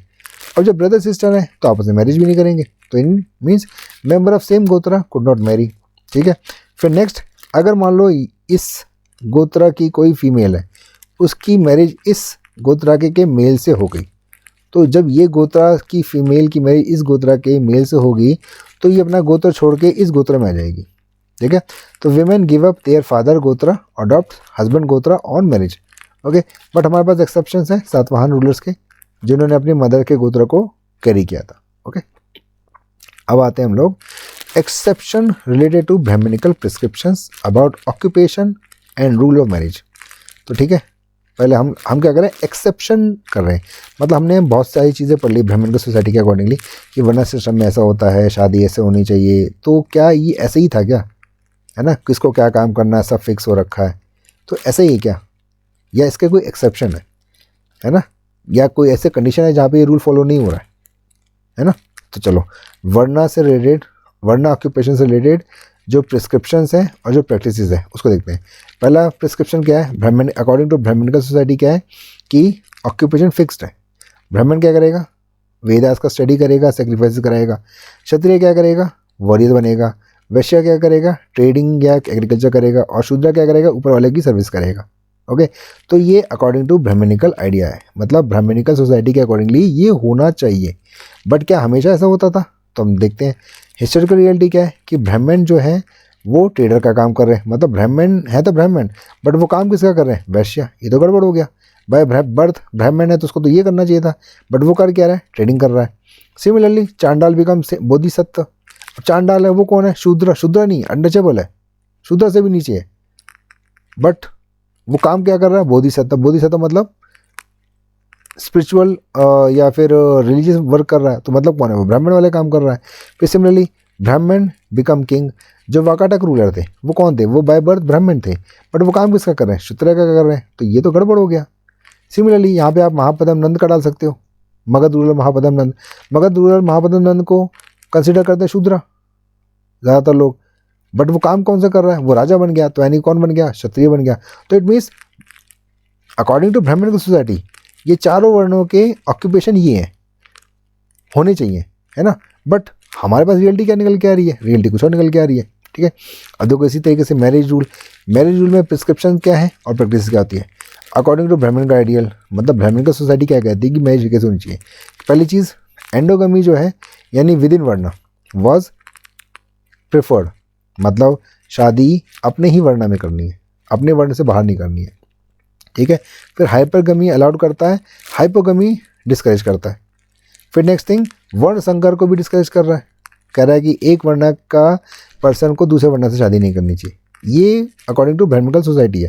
Speaker 1: अब जब ब्रदर सिस्टर हैं तो आपस में मैरिज भी नहीं करेंगे, तो इन मीन्स मेंबर ऑफ सेम गोत्रा कुड नॉट मैरी। ठीक है, फिर नेक्स्ट, अगर मान लो इस गोत्रा की कोई फीमेल है, उसकी मैरिज इस गोत्रा के मेल से हो गई, तो जब ये गोत्रा की फीमेल की मैरिज इस गोत्रा के मेल से होगी तो ये अपना गोत्र छोड़ के इस गोत्र में आ जाएगी। ठीक है, तो women give up their father गोत्रा, अडॉप्ट हस्बैंड गोत्रा ऑन मैरिज। ओके, बट हमारे पास एक्सेप्शंस हैं सातवाहन रूलर्स के, जिन्होंने अपनी मदर के गोत्र को कैरी किया था। ओके, अब आते हैं हम लोग exception related to brahmanical prescriptions about occupation and rule of marriage. तो ठीक है, पहले हम क्या कर रहे हैं, एक्सेप्शन कर रहे हैं। मतलब हमने बहुत सारी चीज़ें पढ़ ली ब्राह्मणिकल सोसाइटी के अकॉर्डिंगली कि वर्ण सिस्टम में ऐसा होता है, शादी ऐसे होनी चाहिए। तो क्या ये ऐसे ही था क्या, है ना, किसको क्या काम करना है सब फिक्स हो रखा है, तो ऐसे ही क्या, या इसके कोई एक्सेप्शन है ना, या कोई ऐसे कंडीशन है जहाँ पे ये रूल फॉलो नहीं हो रहा है ना। तो चलो वर्ण से रिलेटेड, वर्ण ऑक्यूपेशन से रिलेटेड जो प्रिस्क्रिप्शंस हैं और जो प्रैक्टिसेस हैं उसको देखते हैं। पहला प्रिस्क्रिप्शन क्या है, ब्राह्मण अकॉर्डिंग टू ब्राह्मणिकल सोसाइटी क्या है कि ऑक्यूपेशन फिक्स्ड है। ब्राह्मण क्या करेगा, वेदास का स्टडी करेगा, सेक्रीफाइस कराएगा। क्षत्रिय क्या करेगा, वॉरियर बनेगा। वैश्य क्या करेगा, ट्रेडिंग या एग्रीकल्चर करेगा। और शूद्र क्या करेगा, ऊपर वाले की सर्विस करेगा। ओके, तो ये अकॉर्डिंग टू ब्राह्मणिकल आइडिया है, मतलब ब्राह्मणिकल सोसाइटी के अकॉर्डिंगली ये होना चाहिए। बट क्या हमेशा ऐसा होता था, तो हम देखते हैं हिस्टोरिकल रियलिटी क्या है कि ब्राह्मण जो है वो ट्रेडर का काम कर रहे हैं। मतलब ब्राह्मण है तो ब्राह्मण, बट वो काम किसका कर रहे हैं, वैश्य। ये तो गड़बड़ हो गया, भाई बर्थ ब्राह्मण है तो उसको तो ये करना चाहिए था, बट वो कर क्या रहा है, ट्रेडिंग कर रहा है। सिमिलरली चांडाल बिकम बोधिसत्व। चांडाल है वो कौन है, शूद्र। शूद्र नहीं, अनटचेबल है, शूद्र से भी नीचे है, बट वो काम क्या कर रहा है, बोधिसत्व। बोधिसत्व मतलब स्पिरिचुअल या फिर रिलीजियस वर्क कर रहा है, तो मतलब कौन है, वो ब्राह्मण वाले काम कर रहा है। फिर सिमिलरली ब्राह्मण बिकम किंग। जो वाकाटक रूलर थे वो कौन थे, वो बाय बर्थ ब्राह्मण थे, बट वो काम किसका कर रहे हैं, शूद्र का कर रहे हैं, तो ये तो गड़बड़ हो गया। सिमिलरली यहाँ पे आप महापदम नंद का डाल सकते हो, मगध रूलर महापदम नंद। मगध रूलर महापदम नंद को कंसिडर करते हैं शूद्र ज़्यादातर लोग, बट वो काम कौन सा कर रहा है, वो राजा बन गया, तो यानी कौन बन गया, क्षत्रिय बन गया। तो it means according to brahmanical society ये चारों वर्णों के ऑक्यूपेशन ये हैं, होने चाहिए, है ना। बट हमारे पास रियलिटी क्या निकल के आ रही है, रियलिटी कुछ और निकल के आ रही है, ठीक है। अब देखो इसी तरीके से मैरिज रूल में प्रिस्क्रिप्शन क्या है और प्रैक्टिस क्या होती है। अकॉर्डिंग टू ब्राह्मण का आइडियल, मतलब ब्राह्मण का सोसाइटी क्या कहती है कि मैरिज कैसे होनी चाहिए। पहली चीज़ एंडोगमी जो है यानी विद इन वर्ण वॉज प्रेफर्ड, मतलब शादी अपने ही वर्ण में करनी है, अपने वर्ण से बाहर नहीं करनी है, ठीक है। फिर हाइपरगमी अलाउड करता है, हाइपोगमी डिस्करेज करता है। फिर नेक्स्ट थिंग वर्ण संकर को भी डिस्करेज कर रहा है, कह रहा है कि एक वर्ण का पर्सन को दूसरे वर्ण से शादी नहीं करनी चाहिए। ये अकॉर्डिंग टू ब्राह्मणिकल सोसाइटी है।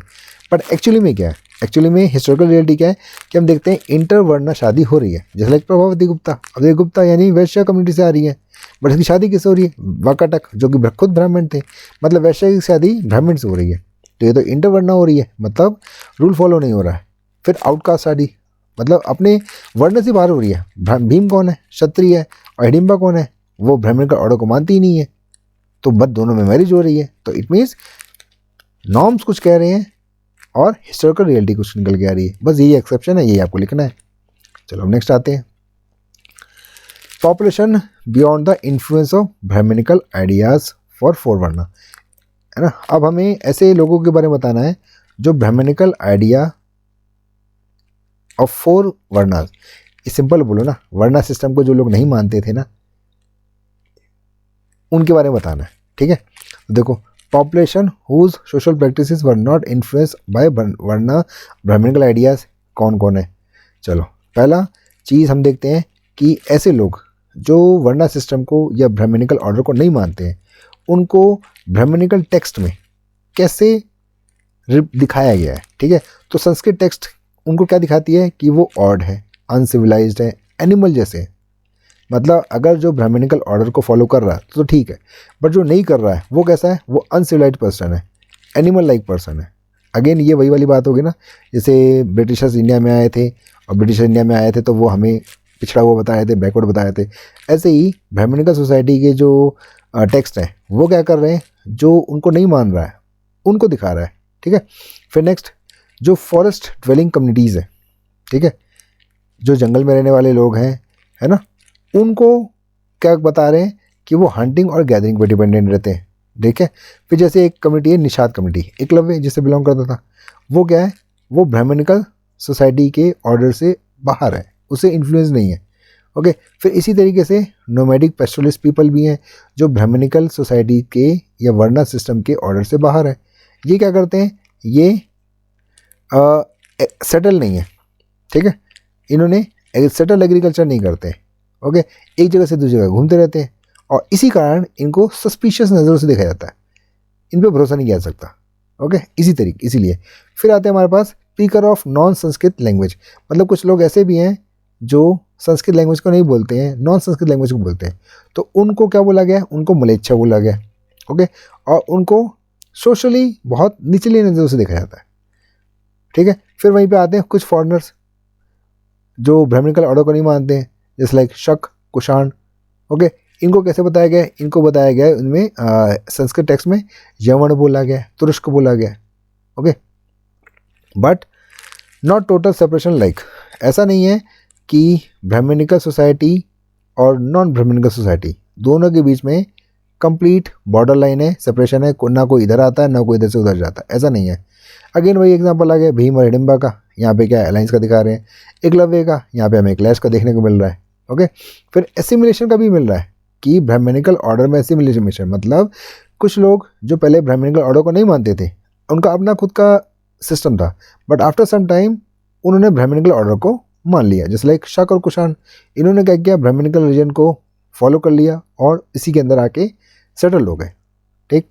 Speaker 1: बट एक्चुअली में क्या है, एक्चुअली में हिस्टोरिकल रियलिटी क्या है कि हम देखते हैं इंटर वर्ण शादी हो रही है, जैसे लाइक प्रभावती गुप्ता। अब देखिए गुप्ता यानी वैश्य कम्युनिटी से आ रही है, बट इसकी शादी किससे हो रही है, वाकाटक जो कि खुद ब्राह्मण थे, मतलब वैश्य की शादी ब्राह्मण से हो रही है, तो ये तो इंटर वर्ण हो रही है, मतलब रूल फॉलो नहीं हो रहा है। फिर आउटकास्ट शादी, मतलब अपने वर्ण से बाहर हो रही है। भीम कौन है, क्षत्रिय है, और हिडिंबा कौन है, वो ब्राह्मण का ऑर्डर को मानती ही नहीं है, तो बस दोनों में मैरिज हो रही है। तो इट मीन्स नॉर्म्स कुछ कह रहे हैं और हिस्टोरिकल रियलिटी कुछ निकल के आ रही है, बस यही एक्सेप्शन है, यही आपको लिखना है। चलो अब नेक्स्ट आते हैं, population beyond the influence of brahmanical ideas for four varna, है ना। अब हमें ऐसे लोगों के बारे में बताना है जो brahmanical idea of four varnas, ये सिंपल बोलो ना, वर्णा सिस्टम को जो लोग नहीं मानते थे ना, उनके बारे में बताना है, ठीक है। तो देखो population whose social practices were not influence by varna Brahmanical ideas, कौन कौन है। चलो पहला चीज़ हम देखते हैं कि ऐसे लोग जो वर्णा सिस्टम को या ब्राह्मणिकल ऑर्डर को नहीं मानते हैं, उनको ब्राह्मणिकल टेक्स्ट में कैसे दिखाया गया है, ठीक है। तो संस्कृत टेक्स्ट उनको क्या दिखाती है कि वो ऑड है, अनसिविलाइज्ड है, एनिमल जैसे है। मतलब अगर जो ब्राह्मणिकल ऑर्डर को फॉलो कर रहा है तो ठीक है, बट जो नहीं कर रहा है वो कैसा है, वो अनसिविलाइज्ड पर्सन है, एनिमल लाइक पर्सन है। अगेन ये वही वाली बात होगी ना, जैसे ब्रिटिशर्स इंडिया में आए थे और ब्रिटिशर इंडिया में आए थे तो वो हमें पिछड़ा हुआ बताए थे, बैकवर्ड बताए थे। ऐसे ही ब्राह्मणिकल सोसाइटी के जो टेक्स्ट हैं वो क्या कर रहे हैं, जो उनको नहीं मान रहा है उनको दिखा रहा है, ठीक है। फिर नेक्स्ट जो फॉरेस्ट ड्वेलिंग कम्युनिटीज़ है, ठीक है, जो जंगल में रहने वाले लोग हैं, है ना, उनको क्या बता रहे हैं कि वो हंटिंग और गैदरिंग पर डिपेंडेंट रहते हैं, ठीक है। फिर जैसे एक कम्युनिटी है निषाद कम्युनिटी, एकलव्य जिससे बिलोंग करता था, वो क्या है, वो ब्राह्मणिकल सोसाइटी के ऑर्डर से बाहर है, उसे इन्फ्लुएंस नहीं है, ओके। फिर इसी तरीके से नोमैडिक पेस्टोरलिस्ट पीपल भी हैं जो ब्राह्मणिकल सोसाइटी के या वर्णा सिस्टम के ऑर्डर से बाहर है। ये क्या करते हैं, ये सेटल नहीं है, ठीक है, इन्होंने सेटल एग्रीकल्चर नहीं करते, ओके, एक जगह से दूसरी जगह घूमते रहते हैं और इसी कारण इनको सस्पिशियस नज़रों से देखा जाता है, इन पर भरोसा नहीं किया जा सकता, ओके। इसीलिए फिर आते हैं हमारे पास speaker of non Sanskrit language, मतलब कुछ लोग ऐसे भी हैं जो संस्कृत लैंग्वेज को नहीं बोलते हैं, नॉन संस्कृत लैंग्वेज को बोलते हैं, तो उनको क्या बोला गया, उनको मलेच्छा बोला गया, ओके, और उनको सोशली बहुत निचली नज़रों से देखा जाता है, ठीक है। फिर वहीं पे आते हैं कुछ फॉरेनर्स जो ब्राह्मणिकल ऑर्डर को नहीं मानते हैं, जैसे लाइक शक, कुषाण, ओके। इनको कैसे बताया गया, इनको बताया गया उनमें संस्कृत टेक्स्ट में यवन बोला गया, तुरुष्क बोला गया, okay. But not total separation, like ऐसा नहीं है कि ब्राह्मणिकल सोसाइटी और नॉन ब्राह्मणिकल सोसाइटी दोनों के बीच में कंप्लीट बॉर्डर लाइन है, सेपरेशन है, ना कोई इधर आता है ना कोई इधर से उधर जाता है, ऐसा नहीं है। अगेन वही एग्जांपल आ गया भीम और हिडिंबा का, यहाँ पे क्या अलायंस का दिखा रहे हैं, एकलव्य का यहाँ पे हमें क्लैश का देखने को मिल रहा है, ओके। फिर एसिमिलेशन का भी मिल रहा है कि ब्राह्मणिकल ऑर्डर में एसिमिलेशन, मतलब कुछ लोग जो पहले ब्राह्मणिकल ऑर्डर को नहीं मानते थे, उनका अपना खुद का सिस्टम था, बट आफ्टर सम टाइम उन्होंने ब्राह्मणिकल ऑर्डर को मान लिया, जैसे लाइक शक और कुषाण, इन्होंने क्या किया, ब्राह्मणिकल रिलीजन को फॉलो कर लिया और इसी के अंदर आके सेटल हो गए, ठीक।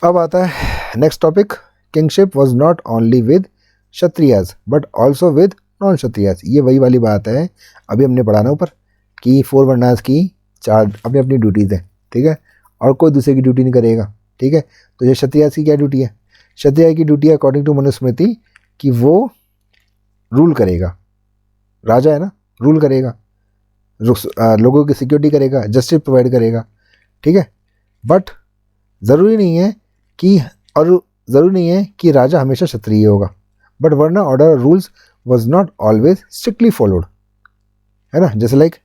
Speaker 1: अब आता है next topic, kingship was not only with Kshatriyas but also with non Kshatriyas. ये वही वाली बात है अभी हमने पढ़ा ना ऊपर कि फोर वर्णास की चार अपनी अपनी ड्यूटीज़ हैं, ठीक है, और कोई दूसरे की ड्यूटी नहीं करेगा, ठीक है। तो ये क्षत्रियाज की क्या ड्यूटी है, क्षत्रिय की ड्यूटी है अकॉर्डिंग टू मनुस्मृति कि वो रूल करेगा, राजा है ना, रूल करेगा, लोगों की सिक्योरिटी करेगा, जस्टिस प्रोवाइड करेगा, ठीक है। बट ज़रूरी नहीं है कि राजा हमेशा क्षत्रिय होगा, but varna order rules was not always strictly followed, है ना। जैसे लाइक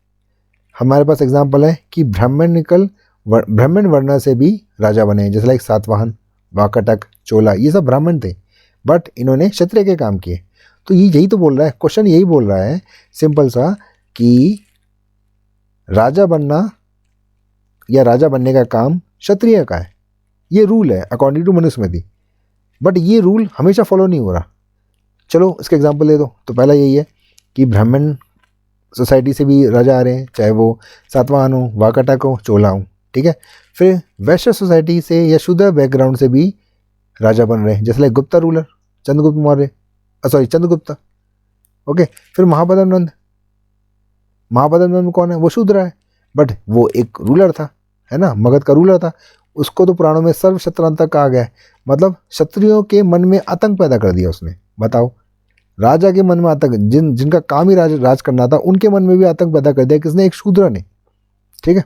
Speaker 1: हमारे पास एग्जाम्पल है कि ब्राह्मण वर्ण से भी राजा बने, जैसे लाइक सातवाहन, वाकाटक, चोला, ये सब ब्राह्मण थे बट इन्होंने क्षत्रिय के काम किए। तो ये यही तो बोल रहा है क्वेश्चन, यही बोल रहा है सिंपल सा कि राजा बनना या राजा बनने का काम क्षत्रिय का है, ये रूल है अकॉर्डिंग टू मनुस्मृति, बट ये रूल हमेशा फॉलो नहीं हो रहा। चलो इसका एग्जांपल ले दो। तो पहला यही है कि ब्राह्मण सोसाइटी से भी राजा आ रहे हैं, चाहे वो सातवाहन हो, वाकाटक हो, चोला हो, ठीक है। फिर वैश्य सोसाइटी से या शूद्र बैकग्राउंड से भी राजा बन रहे हैं, जैसे like Gupta ruler, Chandragupta Maurya, Chandragupta, okay. फिर महापद्म नंद कौन है? वो शूद्र है बट वो एक रूलर था, है ना, मगध का रूलर था। उसको तो पुराणों में सर्व शत्रांतक कहा गया है, मतलब क्षत्रियों के मन में आतंक पैदा कर दिया उसने। बताओ, राजा के मन में आतंक, जिनका काम ही राज करना था, उनके मन में भी आतंक पैदा कर दिया किसने? एक शूद्र ने, ठीक है।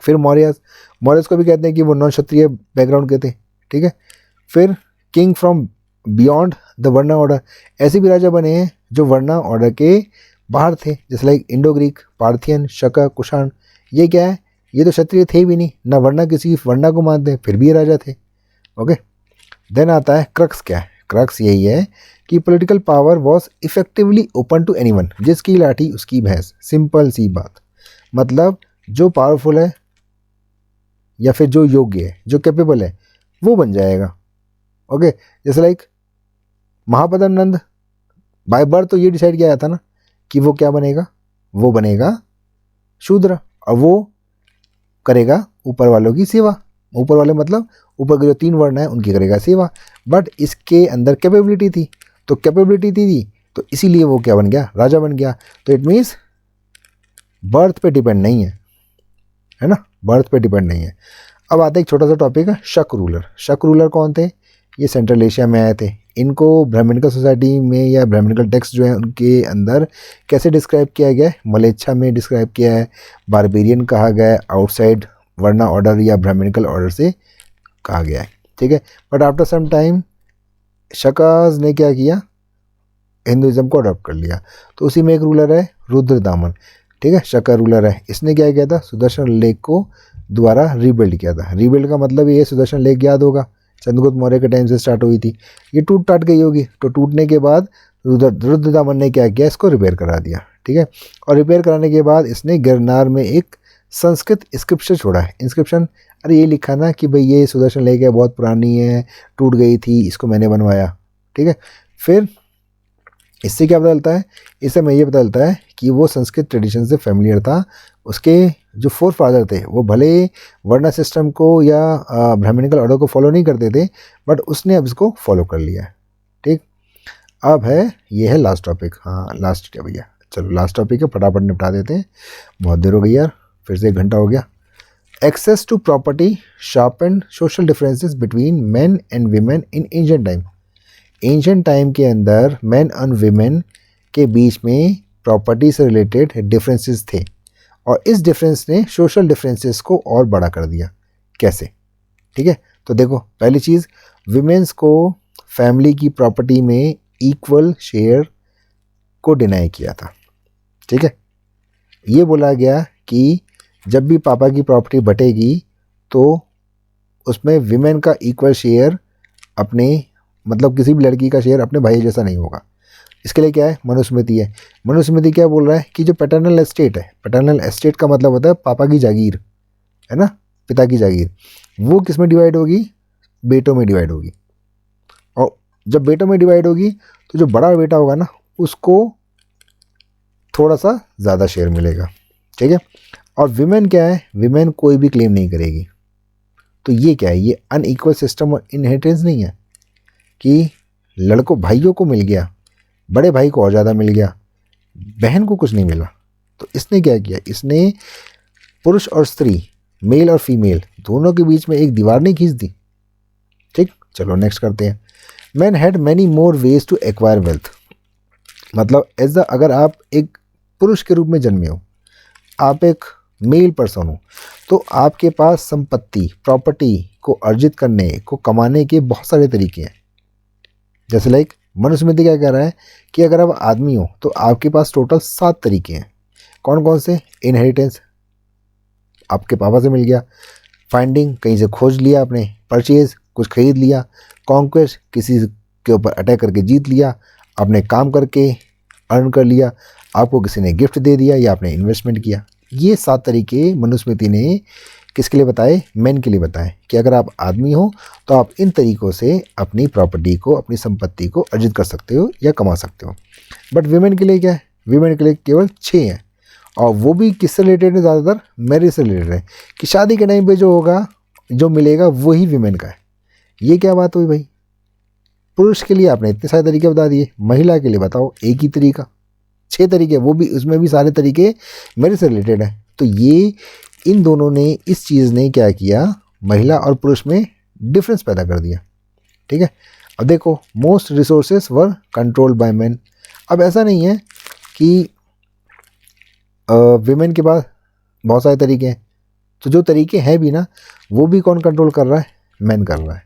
Speaker 1: फिर मौर्यस को भी कहते हैं कि वो नॉन क्षत्रिय बैकग्राउंड के थे, ठीक है। फिर king from beyond the varna order, ऐसे भी राजा बने हैं जो वर्ना ऑर्डर के बाहर थे, जैसे लाइक इंडो ग्रीक, पार्थियन, शक, कुषाण। ये क्या है? ये तो क्षत्रिय थे भी नहीं, ना वर्ना किसी वर्ना को मानते, फिर भी ये राजा थे, ओके। देन आता है क्रक्स। क्या है क्रक्स? यही है कि political power was effectively open to anyone, जिसकी लाठी उसकी भैंस। सिंपल सी बात, मतलब जो पावरफुल है या फिर जो योग्य है, जो कैपेबल है, वो बन जाएगा, ओके। जैसे like Mahapadma Nand by birth तो ये डिसाइड किया था ना कि वो क्या बनेगा? वो बनेगा शूद्र, और वो करेगा ऊपर वालों की सेवा। ऊपर वाले मतलब ऊपर के जो 3 वर्ण हैं उनकी करेगा सेवा, बट इसके अंदर कैपेबिलिटी थी, तो कैपेबिलिटी थी तो इसीलिए वो क्या बन गया? राजा बन गया। तो इट मीन्स बर्थ पे डिपेंड नहीं है ना, बर्थ पे डिपेंड नहीं है। अब आता है एक छोटा सा टॉपिक है शक रूलर। शक रूलर कौन थे? ये सेंट्रल एशिया में आए थे। इनको ब्राह्मणिकल सोसाइटी में या ब्राह्मणिकल टेक्स्ट जो है उनके अंदर कैसे डिस्क्राइब किया गया है? मलेच्छा में डिस्क्राइब किया है, बारबेरियन कहा गया है, आउटसाइड वर्ना ऑर्डर या ब्राह्मणिकल ऑर्डर से कहा गया है, ठीक है। बट आफ्टर सम टाइम शकाज ने क्या किया? हिंदुइज्म को अडॉप्ट कर लिया। तो उसी में एक रूलर है रुद्रदामन, ठीक है, शका रूलर है। इसने क्या किया था? सुदर्शन लेक को दोबारा रीबिल्ड किया था। रीबिल्ड का मतलब ये सुदर्शन लेक याद होगा, चंद्रगुप्त मौर्य के टाइम से स्टार्ट हुई थी, ये टूट टाट गई होगी। तो टूटने के बाद रुद्रदामन ने क्या किया? इसको रिपेयर करा दिया, ठीक है। और रिपेयर कराने के बाद इसने गिरनार में एक संस्कृत इंस्क्रिप्शन छोड़ा है। इंस्क्रिप्शन, अरे ये लिखा ना कि भाई ये सुदर्शन लेक है, बहुत पुरानी है, टूट गई थी, इसको मैंने बनवाया, ठीक है। फिर इससे क्या पता चलता है? इससे मैं ये पता चलता है कि वो संस्कृत ट्रेडिशन से फेमिलियर था। उसके जो फोर फादर थे वो भले वर्णा सिस्टम को या ब्राह्मणिकल ऑर्डर को फॉलो नहीं करते थे, बट उसने अब इसको फॉलो कर लिया, ठीक। अब है, ये है लास्ट टॉपिक। हाँ लास्ट क्या भैया, चलो लास्ट टॉपिक है, फटाफट निपटा देते हैं, बहुत देर हो गई यार, फिर से 1 घंटा हो गया। Access to property sharpened social differences between men and women in ancient time. Ancient time के अंदर मेन एंड वीमेन के बीच में प्रॉपर्टी से रिलेटेड डिफरेंसेस थे, और इस डिफरेंस ने सोशल डिफरेंसेस को और बड़ा कर दिया। कैसे? ठीक है, तो देखो, पहली चीज़, विमेंस को फैमिली की प्रॉपर्टी में इक्वल शेयर को डिनाई किया था, ठीक है। ये बोला गया कि जब भी पापा की प्रॉपर्टी बटेगी तो उसमें विमेन का इक्वल शेयर अपने, मतलब किसी भी लड़की का शेयर अपने भाई जैसा नहीं होगा। इसके लिए क्या है? मनुस्मृति है। मनुस्मृति क्या बोल रहा है कि जो पैटर्नल एस्टेट है, पैटर्नल एस्टेट का मतलब होता है पापा की जागीर, है ना, पिता की जागीर, वो किस में डिवाइड होगी? बेटों में डिवाइड होगी। और जब बेटों में डिवाइड होगी तो जो बड़ा बेटा होगा ना, उसको थोड़ा सा ज़्यादा शेयर मिलेगा, ठीक है। और विमेन क्या है? विमेन कोई भी क्लेम नहीं करेगी। तो ये क्या है? ये अनइक्वल सिस्टम और इनहेरिटेंस नहीं है कि लड़कों भाइयों को मिल गया, बड़े भाई को और ज़्यादा मिल गया, बहन को कुछ नहीं मिला। तो इसने क्या किया? इसने पुरुष और स्त्री, मेल और फीमेल दोनों के बीच में एक दीवार नहीं खींच दी, ठीक। चलो नेक्स्ट करते हैं। Man had many more ways to acquire wealth. मतलब अगर आप एक पुरुष के रूप में जन्मे हो, आप एक मेल पर्सन हो, तो आपके पास संपत्ति, प्रॉपर्टी को अर्जित करने को, कमाने के बहुत सारे तरीके हैं। जैसे लाइक मनुस्मृति क्या कह रहा है कि अगर आप आदमी हो तो आपके पास टोटल 7 तरीके हैं। कौन कौन से? इनहेरिटेंस, आपके पापा से मिल गया। फाइंडिंग, कहीं से खोज लिया आपने। परचेज, कुछ खरीद लिया। कॉन्क्वेस्ट, किसी के ऊपर अटैक करके जीत लिया। आपने काम करके अर्न कर लिया। आपको किसी ने गिफ्ट दे दिया या आपने इन्वेस्टमेंट किया। ये 7 तरीके मनुस्मृति ने किसके लिए बताए? मैन के लिए बताए कि अगर आप आदमी हो तो आप इन तरीक़ों से अपनी प्रॉपर्टी को, अपनी संपत्ति को अर्जित कर सकते हो या कमा सकते हो। बट वीमेन के लिए क्या है? वीमेन के लिए केवल 6 हैं, और वो भी किससे रिलेटेड है? ज़्यादातर मैरिज से रिलेटेड है कि शादी के टाइम पे जो होगा, जो मिलेगा वही वीमेन का है। ये क्या बात हुई भाई? पुरुष के लिए आपने इतने सारे तरीके बता दिए, महिला के लिए बताओ एक ही तरीका, 6 तरीके, वो भी उसमें भी सारे तरीके मैरिज से रिलेटेड है। तो ये इन दोनों ने, इस चीज़ ने क्या किया, महिला और पुरुष में डिफरेंस पैदा कर दिया। ठीक है, अब देखो, most resources were controlled by man. अब ऐसा नहीं है कि विमेन के पास बहुत सारे तरीके हैं, तो जो तरीके हैं भी ना, वो भी कौन कंट्रोल कर रहा है? मैन कर रहा है।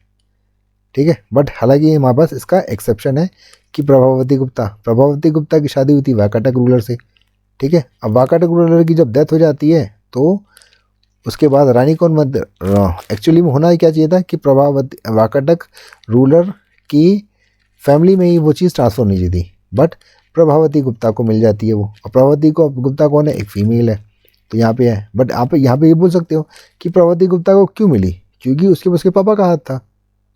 Speaker 1: ठीक है, बट हालांकि हमारे पास इसका एक्सेप्शन है कि प्रभावती गुप्ता की शादी हुई थी वाकाटक रूलर से। ठीक है, अब वाकाटक रूलर की जब डेथ हो जाती है तो उसके बाद रानी कौन एक्चुअली में होना ही क्या चाहिए था कि वाकाटक रूलर की फैमिली में ही वो चीज़ ट्रांसफर होनी चाहिए थी, बट प्रभावती गुप्ता को मिल जाती है वो। और प्रभावती को गुप्ता कौन है? एक फीमेल है, तो यहाँ पे है। बट यहाँ पे ये बोल सकते हो कि प्रभावती गुप्ता को क्यों मिली? क्योंकि उसके पापा का हाथ था,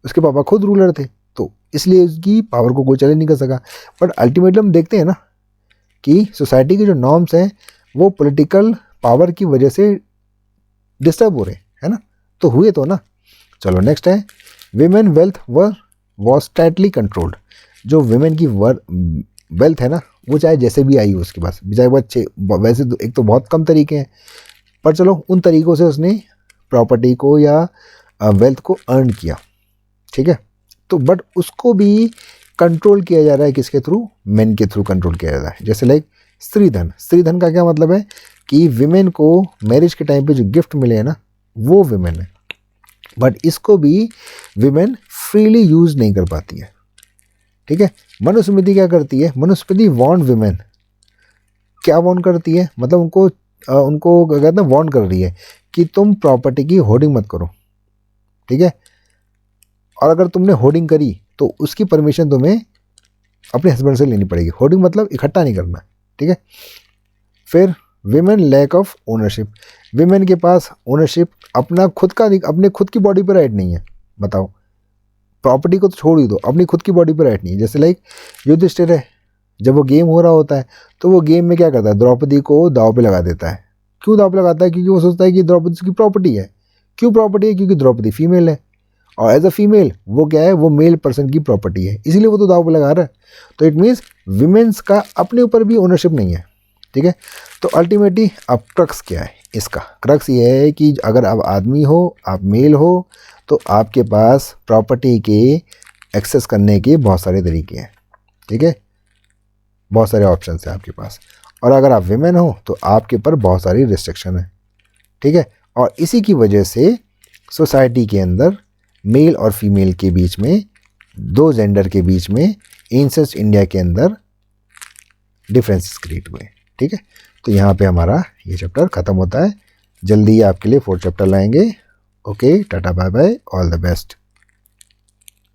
Speaker 1: उसके पापा खुद रूलर थे, तो इसलिए उसकी पावर को कोई चैलेंज नहीं कर सका। बट अल्टीमेटली हम देखते हैं ना कि सोसाइटी के जो नॉर्म्स हैं वो पॉलिटिकल पावर की वजह से डिस्टर्ब हो रहे हैं ना, तो हुए तो ना। चलो नेक्स्ट है, women wealth was tightly controlled. जो विमेन की वेल्थ है ना, वो चाहे जैसे भी आई हो उसके पास, चाहे वो अच्छे, वैसे तो एक तो बहुत कम तरीके हैं, पर चलो उन तरीक़ों से उसने प्रॉपर्टी को या वेल्थ को अर्न किया। ठीक है, तो बट उसको भी कंट्रोल किया जा रहा है किसके थ्रू? मेन के थ्रू कंट्रोल किया जा रहा है। जैसे लाइक स्त्रीधन का क्या मतलब है कि विमेन को मैरिज के टाइम पे जो गिफ्ट मिले हैं ना, वो विमेन है, बट इसको भी विमेन फ्रीली यूज़ नहीं कर पाती है। ठीक है, मनुस्मृति क्या करती है? Manusmriti warn women. क्या वार्न करती है? मतलब उनको कहते हैं वार्न कर रही है कि तुम प्रॉपर्टी की होर्डिंग मत करो। ठीक है, और अगर तुमने होर्डिंग करी तो उसकी परमिशन तुम्हें अपने हस्बैंड से लेनी पड़ेगी। होर्डिंग मतलब इकट्ठा नहीं करना। ठीक है, फिर women lack of ownership. Women के पास ओनरशिप, अपने खुद की बॉडी पर राइट नहीं है। बताओ, प्रॉपर्टी को तो छोड़ ही दो, अपनी खुद की बॉडी पर राइट नहीं है। जैसे लाइक युधिष्ठिर है, जब वो गेम हो रहा होता है तो वो गेम में क्या करता है? द्रौपदी को दाव पे लगा देता है। क्यों दाव पे लगाता है? क्योंकि वो सोचता है कि द्रौपदी उसकी प्रॉपर्टी है। क्यों प्रॉपर्टी है? क्योंकि द्रौपदी फीमेल है, और एज अ फीमेल वो क्या है? वो मेल पर्सन की प्रॉपर्टी है, इसीलिए वो तो दाव पे लगा रहा है। तो इट मीन्स विमेन्स का अपने ऊपर भी ओनरशिप नहीं है। ठीक है, तो अल्टीमेटली अब क्रक्स क्या है इसका? क्रक्स ये है कि अगर आप आदमी हो, आप मेल हो, तो आपके पास प्रॉपर्टी के एक्सेस करने के बहुत सारे तरीके हैं। ठीक है, बहुत सारे ऑप्शंस हैं आपके पास, और अगर आप विमेन हो तो आपके ऊपर बहुत सारी रिस्ट्रिक्शन है। ठीक है, और इसी की वजह से सोसाइटी के अंदर मेल और फीमेल के बीच में, दो जेंडर के बीच में एंसेस्ट इंडिया के अंदर डिफरेंसेस क्रिएट हुए। ठीक है, तो यहाँ पे हमारा ये चैप्टर ख़त्म होता है। जल्दी आपके लिए 4th चैप्टर लाएंगे। Okay, tata bye bye, all the best.